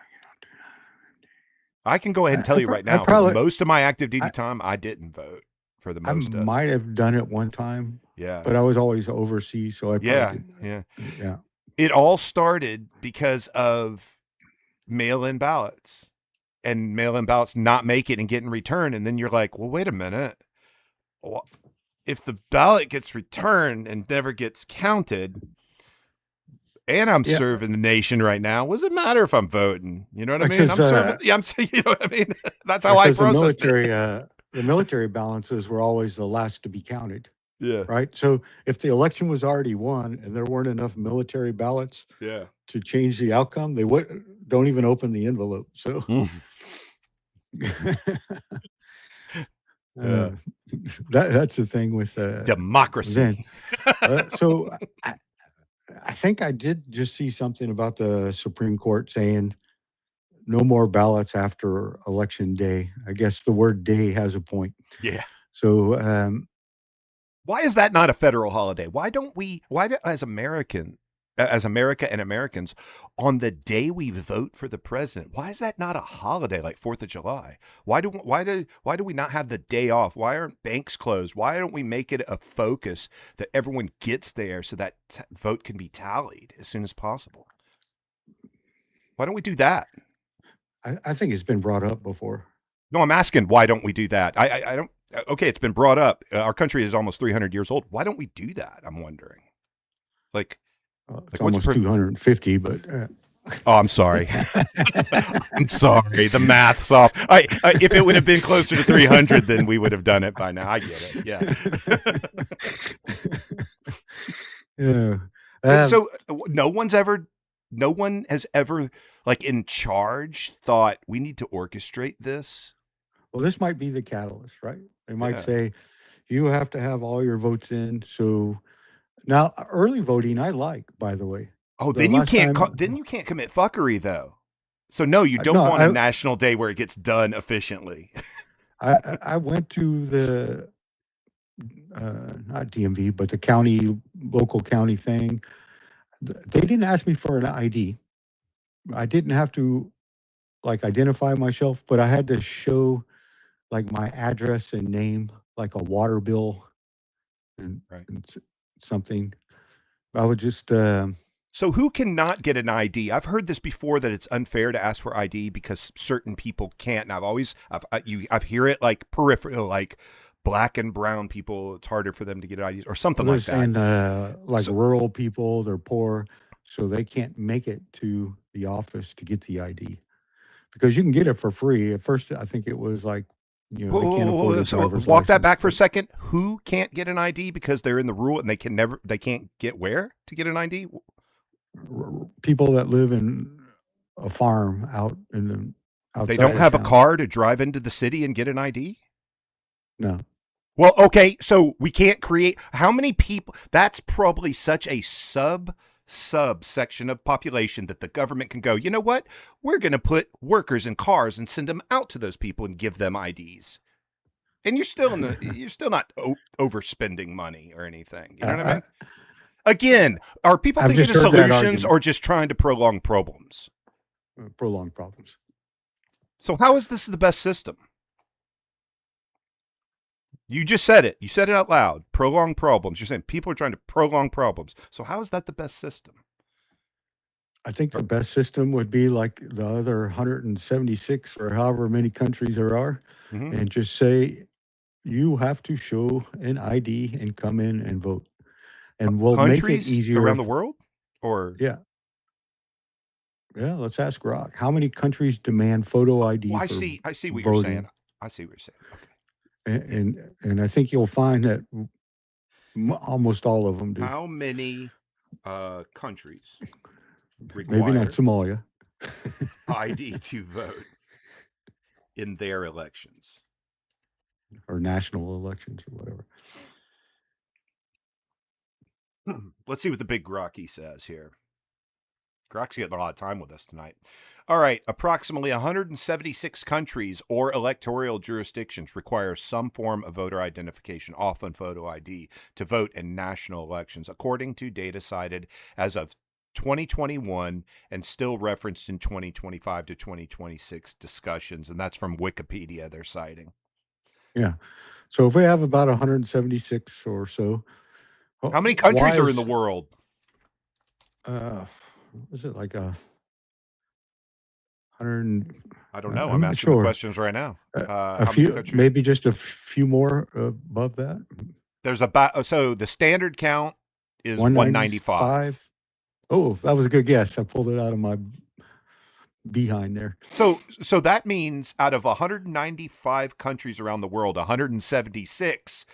I can go ahead and tell you right I now, for the probably most of my active duty I, time, I didn't vote for the I most of it. might have done it one time, Yeah. but I was always overseas, so I probably Yeah. did. Yeah. Yeah, It all started because of mail in ballots, and mail in ballots not make it and getting returned. And then you're like, well, wait a minute. If the ballot gets returned and never gets counted, and I'm yeah, serving the nation right now, what does it matter if I'm voting? You know what I mean? because I'm serving. Yeah, you know what I mean? That's how I processed it. the military balances were always the last to be counted, Yeah. right? So if the election was already won and there weren't enough military ballots Yeah. to change the outcome, they would don't even open the envelope. So Yeah. uh, that's the thing with then. Democracy. So I think I did just see something about the Supreme Court saying no more ballots after election day. I guess the word day has a point. Yeah. So Why is that not a federal holiday? Why don't we, as as America and Americans, on the day we vote for the president, why is that not a holiday like 4th of July? Why do we not have the day off? Why aren't banks closed? Why don't we make it a focus that everyone gets there so that vote can be tallied as soon as possible? Why don't we do that? I think it's been brought up before. No, I'm asking, why don't we do that? I don't. Okay, it's been brought up. Our country is almost 300 years old. Why don't we do that? I'm wondering. Like, It's what's almost 250, but Oh, I'm sorry. I'm sorry. The math's off. If it would have been closer to 300, then we would have done it by now. I get it. Yeah. yeah. So no one has ever, like in charge, thought we need to orchestrate this. Well, this might be the catalyst, right? They might Yeah. say you have to have all your votes in. So now early voting, I like, by the way. Oh, The then you last can't. time, Then you can't commit fucking though. So no, you don't no, want a national day where it gets done efficiently. I went to the not DMV, but the local county thing. They didn't ask me for an ID. I didn't have to like identify myself, but I had to show like my address and name, like a water bill and, Right. and something. I would just So who cannot get an ID? I've heard this before, that it's unfair to ask for ID because certain people can't. And I've hear it like peripheral, like black and brown people. It's harder for them to get IDs or something they're like that. saying like So, rural people, they're poor, so they can't make it to the office to get the ID because you can get it for free. At first, I think it was like they can't afford a so driver's walk that license. back for a second. Who can't get an ID because they're in the rural and they can't get where to get an ID? People that live in a farm out in the They outside don't of have a town. car to drive into the city and get an ID? No. Well, okay, so we can't create how many people? That's probably such a subsection of population that the government can go, you know what? We're going to put workers in cars and send them out to those people and give them IDs. And you're still not overspending money or anything. You know what I mean? Again, are people I've thinking just of heard that solutions argument. or just trying to prolong problems? Prolonged problems. So how is this the best system? You just said it. You said it out loud. Prolong problems. You're saying people are trying to prolong problems. So how is that the best system? I think the best system would be like the other 176 or however many countries there are, and just say you have to show an ID and come in and vote. and we'll make it Countries easier. around the world? Or Yeah, yeah. Let's ask Rock. How many countries demand photo oh, ID for I see what you're saying. voting? I see what you're saying. Okay. And Yeah. I think you'll find that almost all of them do. How many countries Maybe not require Somalia ID to vote in their elections? or national elections or whatever. Let's see what the big Grocky says here. Grok's getting a lot of time with us tonight. All right, approximately 176 countries or electoral jurisdictions require some form of voter identification, often photo ID, to vote in national elections, according to data cited as of 2021 and still referenced in 2025 to 2026 discussions. And that's from Wikipedia, they're citing. Yeah. So if we have about 176 or so, How many why countries are in the is world? uh, is it like a hundred? I don't know. I'm I'm not asking the sure. questions right now. A How many few, countries? maybe just a few more above that. There's about, so the standard count is 195. 195. Oh, that was a good guess. I pulled it out of my behind there. So that means out of 195 countries around the world, 176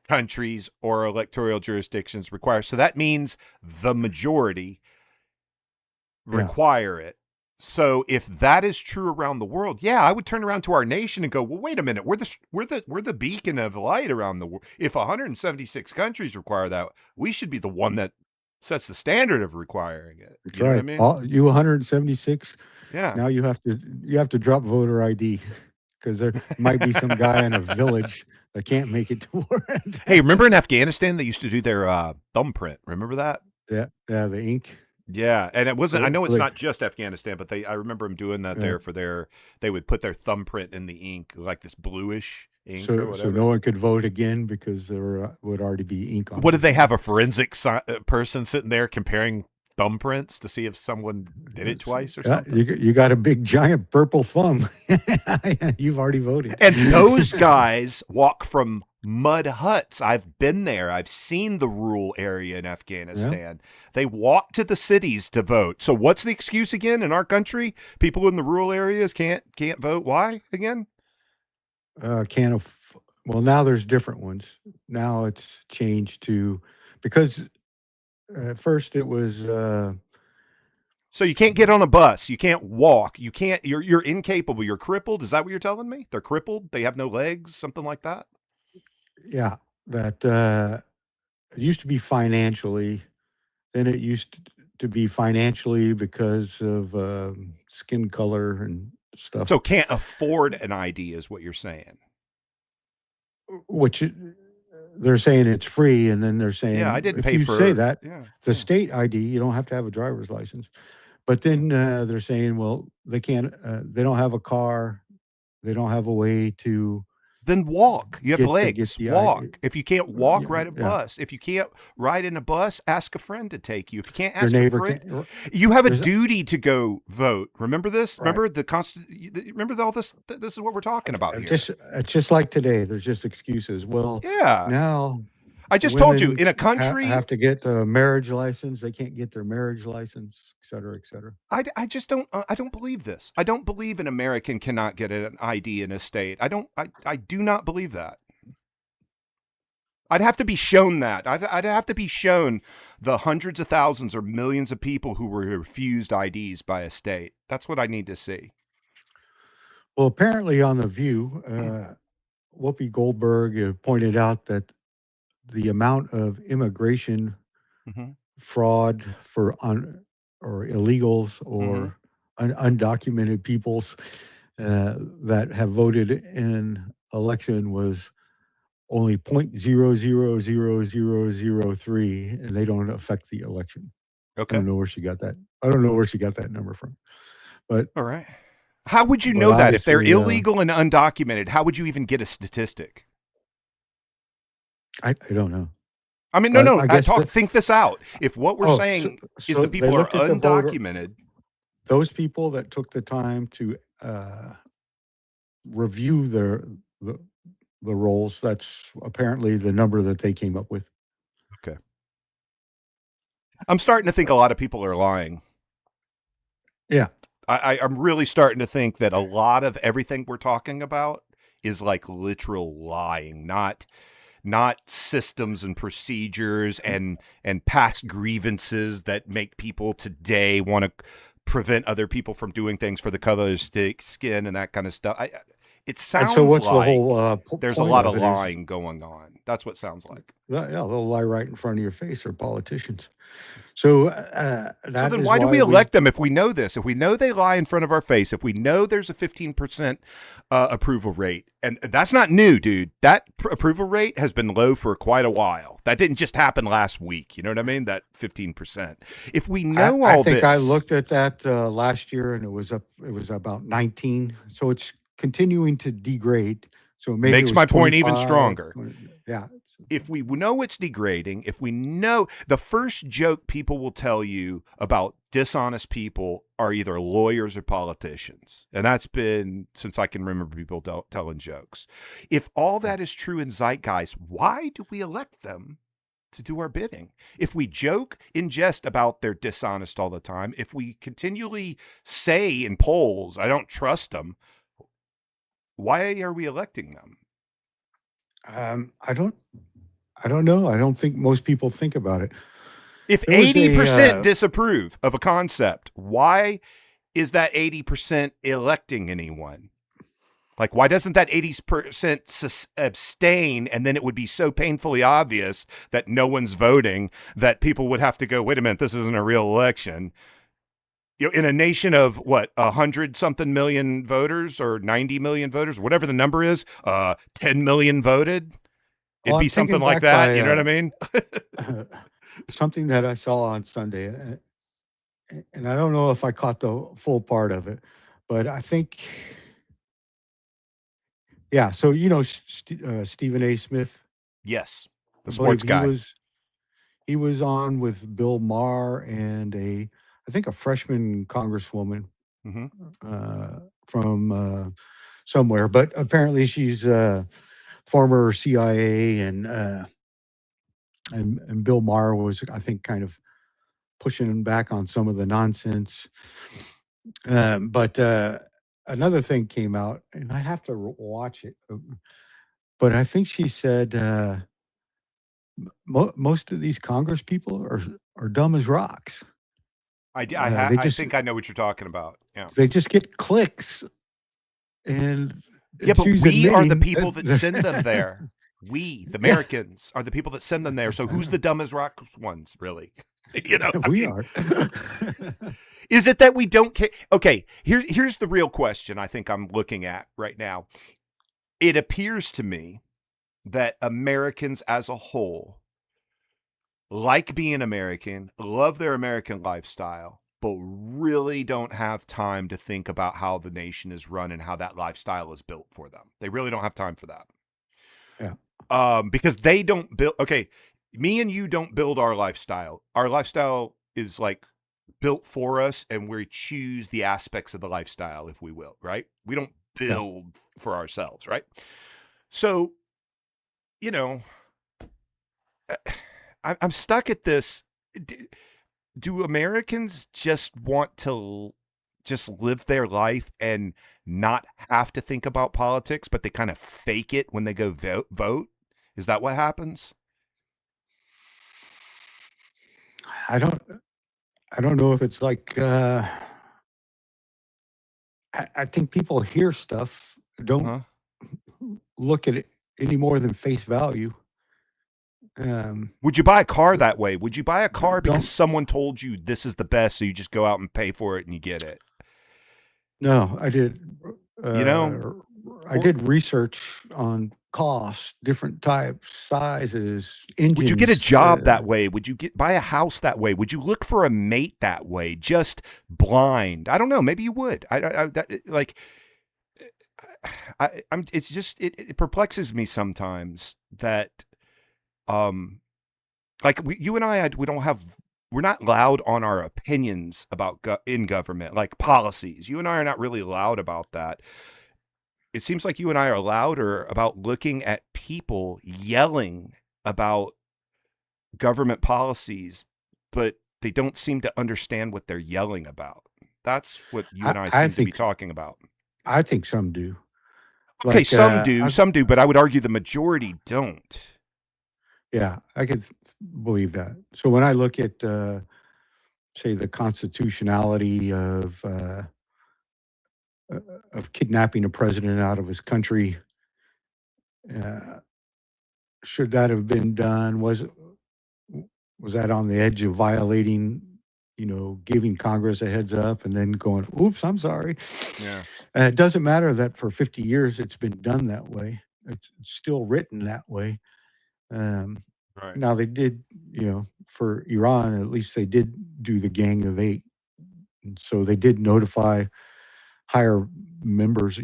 countries or electoral jurisdictions require. So that means the majority Yeah. require it. So if that is true around the world, yeah, I would turn around to our nation and go, "Well, wait a minute. We're the beacon of light around the world. If 176 countries require that, we should be the one that sets the standard of requiring it." That's You know what I right. mean? All, you 176. Yeah. Now you have to drop voter ID because there might be some guy in a village that can't make it to work. Hey, remember in Afghanistan they used to do their thumbprint? Remember that? Yeah, yeah, the ink. Yeah, and it wasn't. I know So it's they, not just Afghanistan, but I remember them doing that uh, there for their. They would put their thumbprint in the ink, like this bluish ink or so no whatever. one could vote again because there would already be ink on What did they everything. have? A forensic person sitting there comparing thumbprints to see if someone did it twice or Yeah, something. you got a big giant purple thumb. You've already voted. And those guys walk from mud huts. I've been there. I've seen the rural area in Yeah, Afghanistan. They walk to the cities to vote. So what's the excuse again in our country? People in the rural areas can't vote. Why again? can of well now there's different ones. Now it's changed to because at first it was So you can't get on a bus. You can't walk. You can't. You're incapable. You're crippled. Is that what you're telling me? They're crippled. They have no legs. Something like that. yeah that it used to be financially. Then it used to be financially because of skin color and stuff. So can't afford an ID is what you're saying. Which they're saying it's free, and then they're Yeah, I saying didn't if pay you say for. that, Yeah, the yeah, state ID, you don't have to have a driver's license. But yeah. then they're saying, well, they can't. They don't have a car. They don't have a way to Then walk. You have get legs. the ID. Walk. If you can't walk, Yeah, ride a yeah, bus. If you can't ride in a bus, ask a friend to take you. If you can't your ask a neighbor friend, can't. you have a There's duty to go vote. Remember this? right. Remember the constant. Remember all this. This is what we're talking about here. Just like today, there's just excuses. Well, Yeah, now I just told you. women In a country, have to get a marriage license. They can't get their marriage license, et cetera, et cetera. I just don't. I don't believe this. I don't believe an American cannot get an ID in a state. I don't. I do not believe that. I'd have to be shown that. I'd have to be shown the hundreds of thousands or millions of people who were refused IDs by a state. That's what I need to see. Well, apparently on The View, Whoopi Goldberg pointed out that the amount of immigration Mm-hmm. fraud for or illegals Mm-hmm. or undocumented peoples that have voted in election was only 0.000003, and they don't affect the election. I Okay. don't know where she got that. I don't know where she got that number from, but All right. How would you but know that if they're obviously, illegal and undocumented? How would you even get a statistic? I don't know. I mean, no, no. I guess Talk. Think this out. If what we're oh, so, saying is so the they people are looked at the voter. undocumented, Those people that took the time to review the the rolls. That's apparently the number that they came up with. okay. I'm starting to think a lot of people are lying. Yeah. I'm really starting to think that a lot of everything we're talking about is like literal lying, not systems and procedures and past grievances that make people today want to prevent other people from doing things for the color of their skin and that kind of stuff. It And so sounds what's the whole like there's a point lot of of it is, lying going on. That's what it sounds like. yeah, they'll lie right in front of your face. They're politicians. So So that then is why do we why we, elect them if we know this? If we know they lie in front of our face, if we know there's a 15% approval rate, and that's not new, dude. That approval rate has been low for quite a while. That didn't just happen last week. You know what I mean? That 15%. If we know I all think I this, looked at that last year and it was up, it was about 19. So it's continuing to degrade. So maybe it makes was my point even 25. stronger. Yeah. If we know it's degrading, if we know the first joke people will tell you about dishonest people are either lawyers or politicians. And that's been since I can remember people telling jokes. If all that is true in zeitgeist, why do we elect them to do our bidding? If we joke in jest about they're dishonest all the time, if we continually say in polls, I don't trust them, why are we electing them? I don't, I don't know. I don't think most people think about it. If There was 80% disapprove of a concept, why is that 80% electing anyone? Like, why doesn't that 80% abstain? And then it would be so painfully obvious that no one's voting that people would have to go, wait a minute, this isn't a real election. You know, in a nation of what, 100 something million voters or 90 million voters, whatever the number is, 10 million voted. well, It'd be I'm something taken like back that. by You know what I mean? something that I saw on Sunday, and I don't know if I caught the full part of it, but I think, yeah. So Stephen A. Smith, Yes. The I believe sports guy. he was on with Bill Maher and I think a freshman congresswoman Mm-hmm. from somewhere, but apparently she's former CIA, and Bill Maher was, I think, kind of pushing back on some of the nonsense. But another thing came out, and I have to watch it. But I think she said most of these Congress people are dumb as rocks. They I just think I know what you're talking about. Yeah. they just get clicks, and Yeah, but she's we are the admitting people that send them that there. We, the yeah, Americans, are the people that send them there. So who's the dumb as rocks ones, really? You know, I we mean, are. is it that we don't care? Okay, here's the real question I think I'm looking at right now. It appears to me that Americans as a whole like being American, love their American lifestyle, but really don't have time to think about how the nation is run and how that lifestyle is built for them. They really don't have time for that. Yeah. Because they don't build. Okay, me and you don't build our lifestyle. Our lifestyle is like built for us, and we choose the aspects of the lifestyle, if we will. Right? We don't Yeah. build for ourselves. Right? So, you know, I'm stuck at this. Do Americans just want to just live their life and not have to think about politics, but they kind of fake it when they go vote? Is that what happens? I don't I don't know if it's like I think people hear stuff, don't Huh? look at it any more than face value. Um, Would you buy a car that way? Would you buy a car because don't someone told you this is the best, so you just go out and pay for it and you get it? No, You know, uh, I or did research on cost, different types, sizes, would you get a engines. job that way? Would you buy a house that way? Would you look for a mate that way? Just blind? I don't know. Maybe you would. Like I'm. It's just it perplexes me sometimes that um like you and we don't have we're not loud on our opinions about in government like policies. You and I are not really loud about that. It seems like you and I are louder about looking at people yelling about government policies, but they don't seem to understand what they're yelling about. That's what you I, and I I seem to be think talking about. I think some do. Okay, Like some do, but I would argue the majority don't. yeah, I could believe that. So when I look at say the constitutionality of kidnapping a president out of his country, uh, should that have been done? Was that on the edge of violating, giving Congress a heads up and then going, oops, I'm sorry. Yeah. It doesn't matter that for 50 years it's been done that way. It's still written that way. Um, Right. Now they did, for Iran, at least they did do the Gang of Eight. And so they did notify higher members,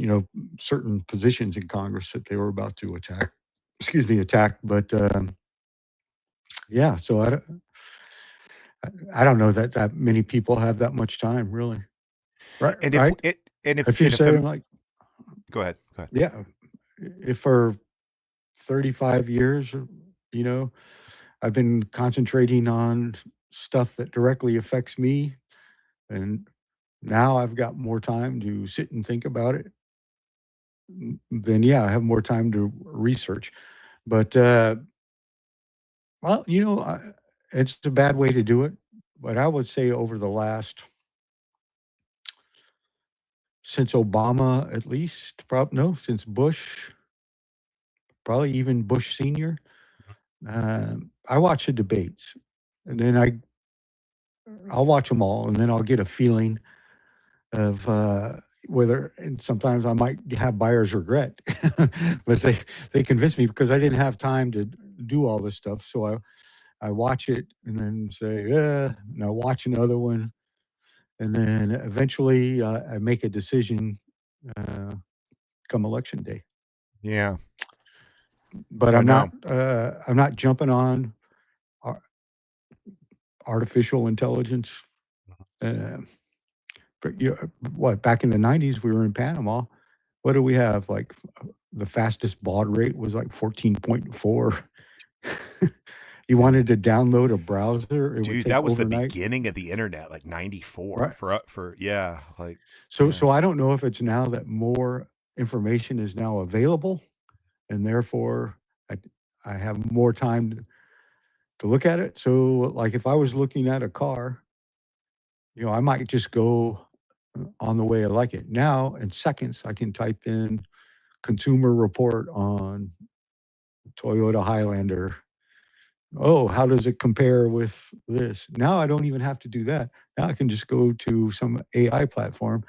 certain positions in Congress that they were about to attack. Excuse me, attack. But yeah, so I don't know that many people have that much time, really. Right, And if right. it and If you if say like, go ahead. Go ahead. yeah, if for 35 years, you know, I've been concentrating on stuff that directly affects me, and now I've got more time to sit and think about it. Then yeah, I have more time to research. But well, it's a bad way to do it. But I would say over the last since Obama, at least, no, since Bush, probably even Bush Senior. I watch the debates, and then I'll watch them all, and then I'll get a feeling of whether. And sometimes I might have buyer's regret, but they convince me because I didn't have time to do all this stuff. So I watch it and then say, yeah, and I watch another one, and then eventually I make a decision uh, come election day. Yeah, But I know. I'm not jumping on ar- artificial intelligence. Uh, but what back in the '90s we were in Panama. What do we have? Like the fastest baud rate was like 14.4. You Yeah. wanted to download a browser, it would Dude, that take was the overnight, beginning of the internet, like 94 right? for yeah, like So yeah. so I don't know if it's now that more information is now available, and therefore I I have more time to look at it. So like if I was looking at a car, I might just go on the way I like it. Now in seconds I can type in consumer report on Toyota Highlander. Oh, how does it compare with this? Now I don't even have to do that. Now I can just go to some AI platform,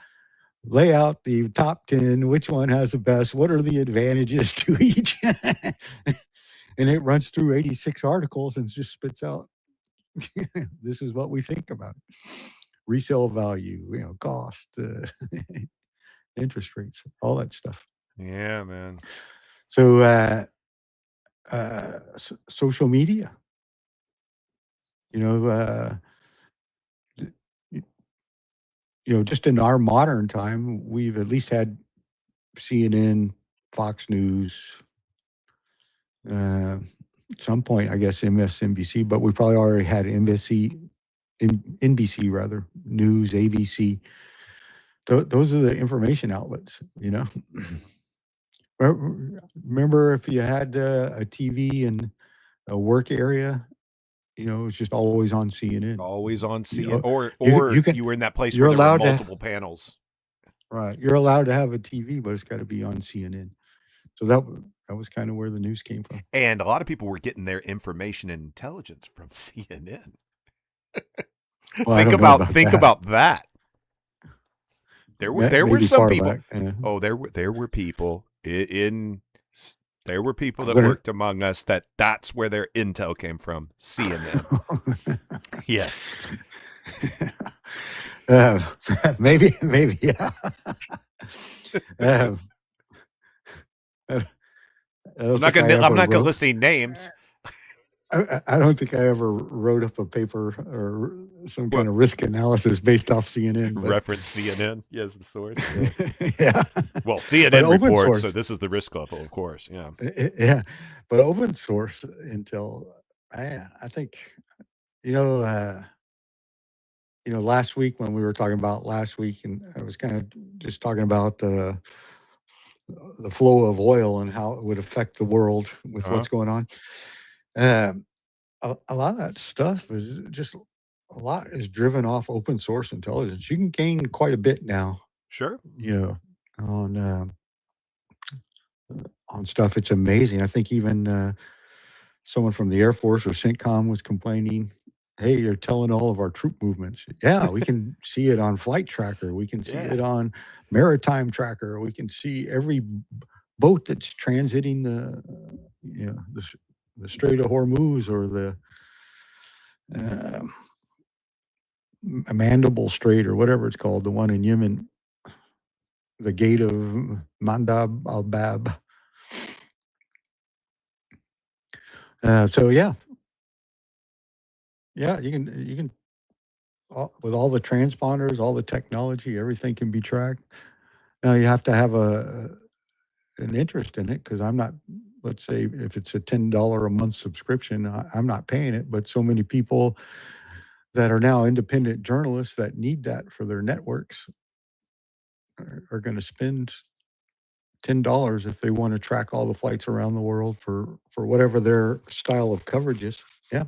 lay out the top 10, which one has the best, what are the advantages to each. And it runs through 86 articles and just spits out this is what we think about it. Resale value, cost, interest rates, all that stuff. Yeah, man. So, social media, you know, just in our modern time, we've at least had CNN, Fox News, uh, at some point, I guess MSNBC, but we probably already had NBC rather, News, ABC. Those are the information outlets, Remember if you had a TV in a work area, it was just always on CNN. Always on You C know, or you can you were in that place you're where there were allowed to multiple panels. right. You're allowed to have a TV, but it's got to be on CNN. So that was kind of where the news came from. And a lot of people were getting their information and intelligence from CNN. Well, I don't know about Think that. about that. There were Maybe some far people. back. Yeah. Oh, there were people there were people I'm that gonna worked among us that's where their intel came from. CNN. Yes. uh, maybe, yeah. Um, I I don't think I I'm ever not gonna wrote. list any names. I don't think I ever wrote up a paper or some kind What of risk analysis based off CNN, but reference CNN? Yes, the source. Yeah. yeah. Well, But CNN open reports, so source, this is the risk level, of course. Yeah. yeah. But open source until I think you know. last week when we were talking about last week, and I was kind of just talking about the flow of oil and how it would affect the world with Uh-huh. what's going on. Um, a lot of that stuff is just a lot is driven off open source intelligence. You can gain quite a bit now, Sure. you know, on on stuff. It's amazing. I think even someone from the Air Force or CENTCOM was complaining, "Hey, you're telling all of our troop movements." Yeah, we can see it on Flight Tracker. We can see Yeah. it on Maritime Tracker. We can see every boat that's transiting the Strait of Hormuz or the uh, Mandible Strait or whatever it's called, the one in Yemen, the Gate of Mandab al Bab. So yeah, you can with all the transponders, all the technology, everything can be tracked. Now you have to have an interest in it because I'm not. Let's say if it's a $10 a month subscription, I'm not paying it. But so many people that are now independent journalists that need that for their networks are going to spend $10 if they want to track all the flights around the world for whatever their style of coverage is. Yeah,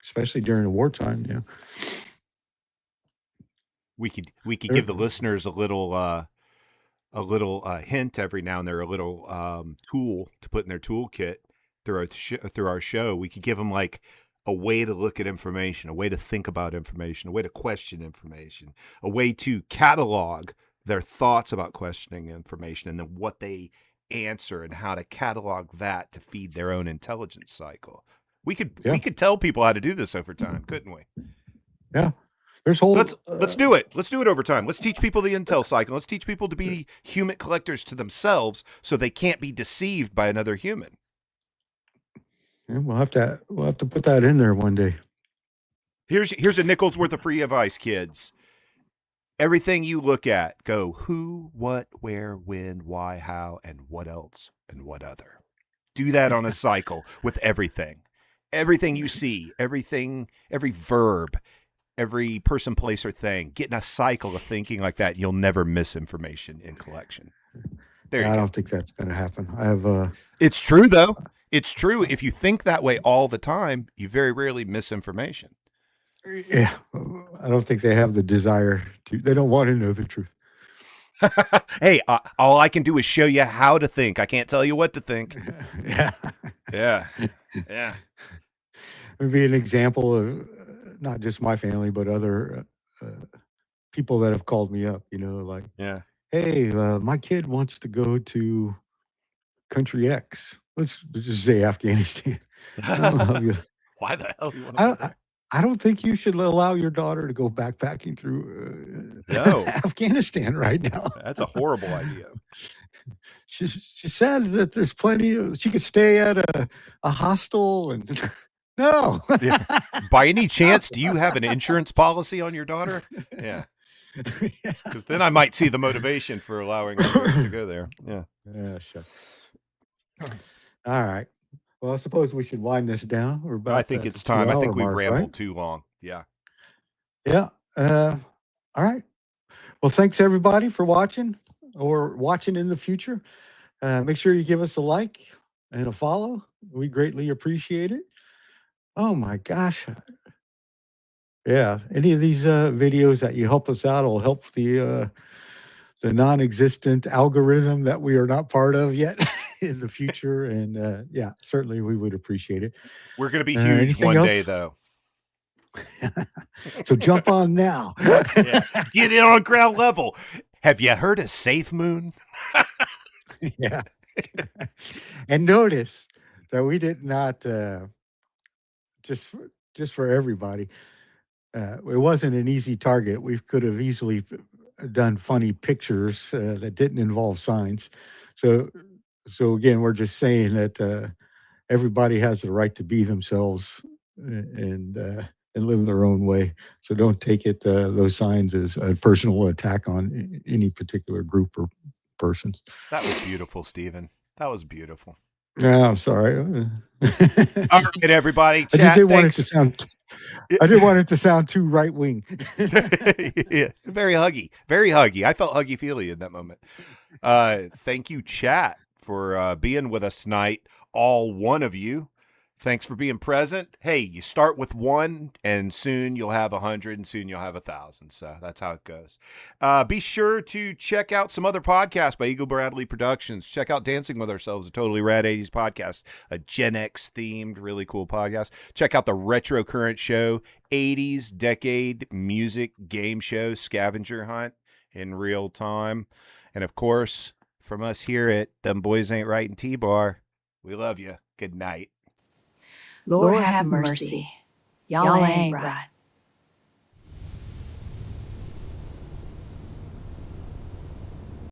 especially during the wartime. Yeah, We could They're- give the listeners a little hint every now and then, a little tool to put in their toolkit through our show. We could give them like a way to look at information, a way to think about information, a way to question information, a way to catalog their thoughts about questioning information, and then what they answer and how to catalog that to feed their own intelligence cycle. We could yeah, we could tell people how to do this over time, couldn't we? yeah. There's whole Let's do it. Let's do it over time. Let's teach people the intel cycle. Let's teach people to be human collectors to themselves so they can't be deceived by another human. yeah, we'll have to put that in there one day. Here's a nickel's worth of free advice, kids. Everything you look at, go who, what, where, when, why, how, and what else, and what other. Do that on a cycle with everything. Everything you see, every verb, every person, place, or thing. Get in a cycle of thinking like that. You'll never miss information in collection. There Yeah, you I go. don't think that's going to happen. I have It's true, though. It's true. If you think that way all the time, you very rarely miss information. yeah, I don't think they have the desire to. They don't want to know the truth. Hey, all I can do is show you how to think. I can't tell you what to think. Yeah, Yeah. Yeah. it would be an example of not just my family, but other people that have called me up. Like, Yeah. hey, my kid wants to go to country X. Let's just say Afghanistan. Why the hell do you want to I go don't, I, there? I don't think you should allow your daughter to go backpacking through No, Afghanistan right now. that's a horrible idea. She said that there's plenty of she could stay at a hostel and no. Yeah. By any chance, do you have an insurance policy on your daughter? Yeah. Because then I might see the motivation for allowing her to go there. Yeah. Yeah, shucks. All right. Well, I suppose we should wind this down. We're I about think at the it's time. I 2 hour think we've mark, right? rambled too long. Yeah. Yeah. All right. Well, thanks everybody for watching or watching in the future. Make sure you give us a like and a follow. We greatly appreciate it. Oh my gosh. Yeah. Any of these videos that you help us out will help the non-existent algorithm that we are not part of yet in the future. And yeah, certainly we would appreciate it. We're going to be huge Anything one else? day, though. So jump on now. Yeah. Get in on ground level. Have you heard of Safe Moon? Yeah. And notice that we did not just for everybody. It wasn't an easy target. We could have easily done funny pictures that didn't involve signs. So again, we're just saying that everybody has the right to be themselves and live their own way. So don't take it those signs as a personal attack on any particular group or persons. That was beautiful, Stephen. That was beautiful. Yeah, I'm sorry. All right, everybody. I just Chat. didn't want it to Thanks. sound I didn't want it to sound too right wing. Yeah, very huggy, very huggy. I felt huggy feely in that moment. Thank you, chat, for being with us tonight. All one of you. Thanks for being present. Hey, you start with one, and soon you'll have 100, and soon you'll have 1,000. So that's how it goes. Be sure to check out some other podcasts by Eagle Bradley Productions. Check out Dancing with Ourselves, a totally rad 80s podcast, a Gen X themed, really cool podcast. Check out the Retro Current Show, 80s decade music game show scavenger hunt in real time. And of course, from us here at Them Boys Ain't Right in T-Bar, we love you. Good night. Lord have mercy. Y'all ain't right.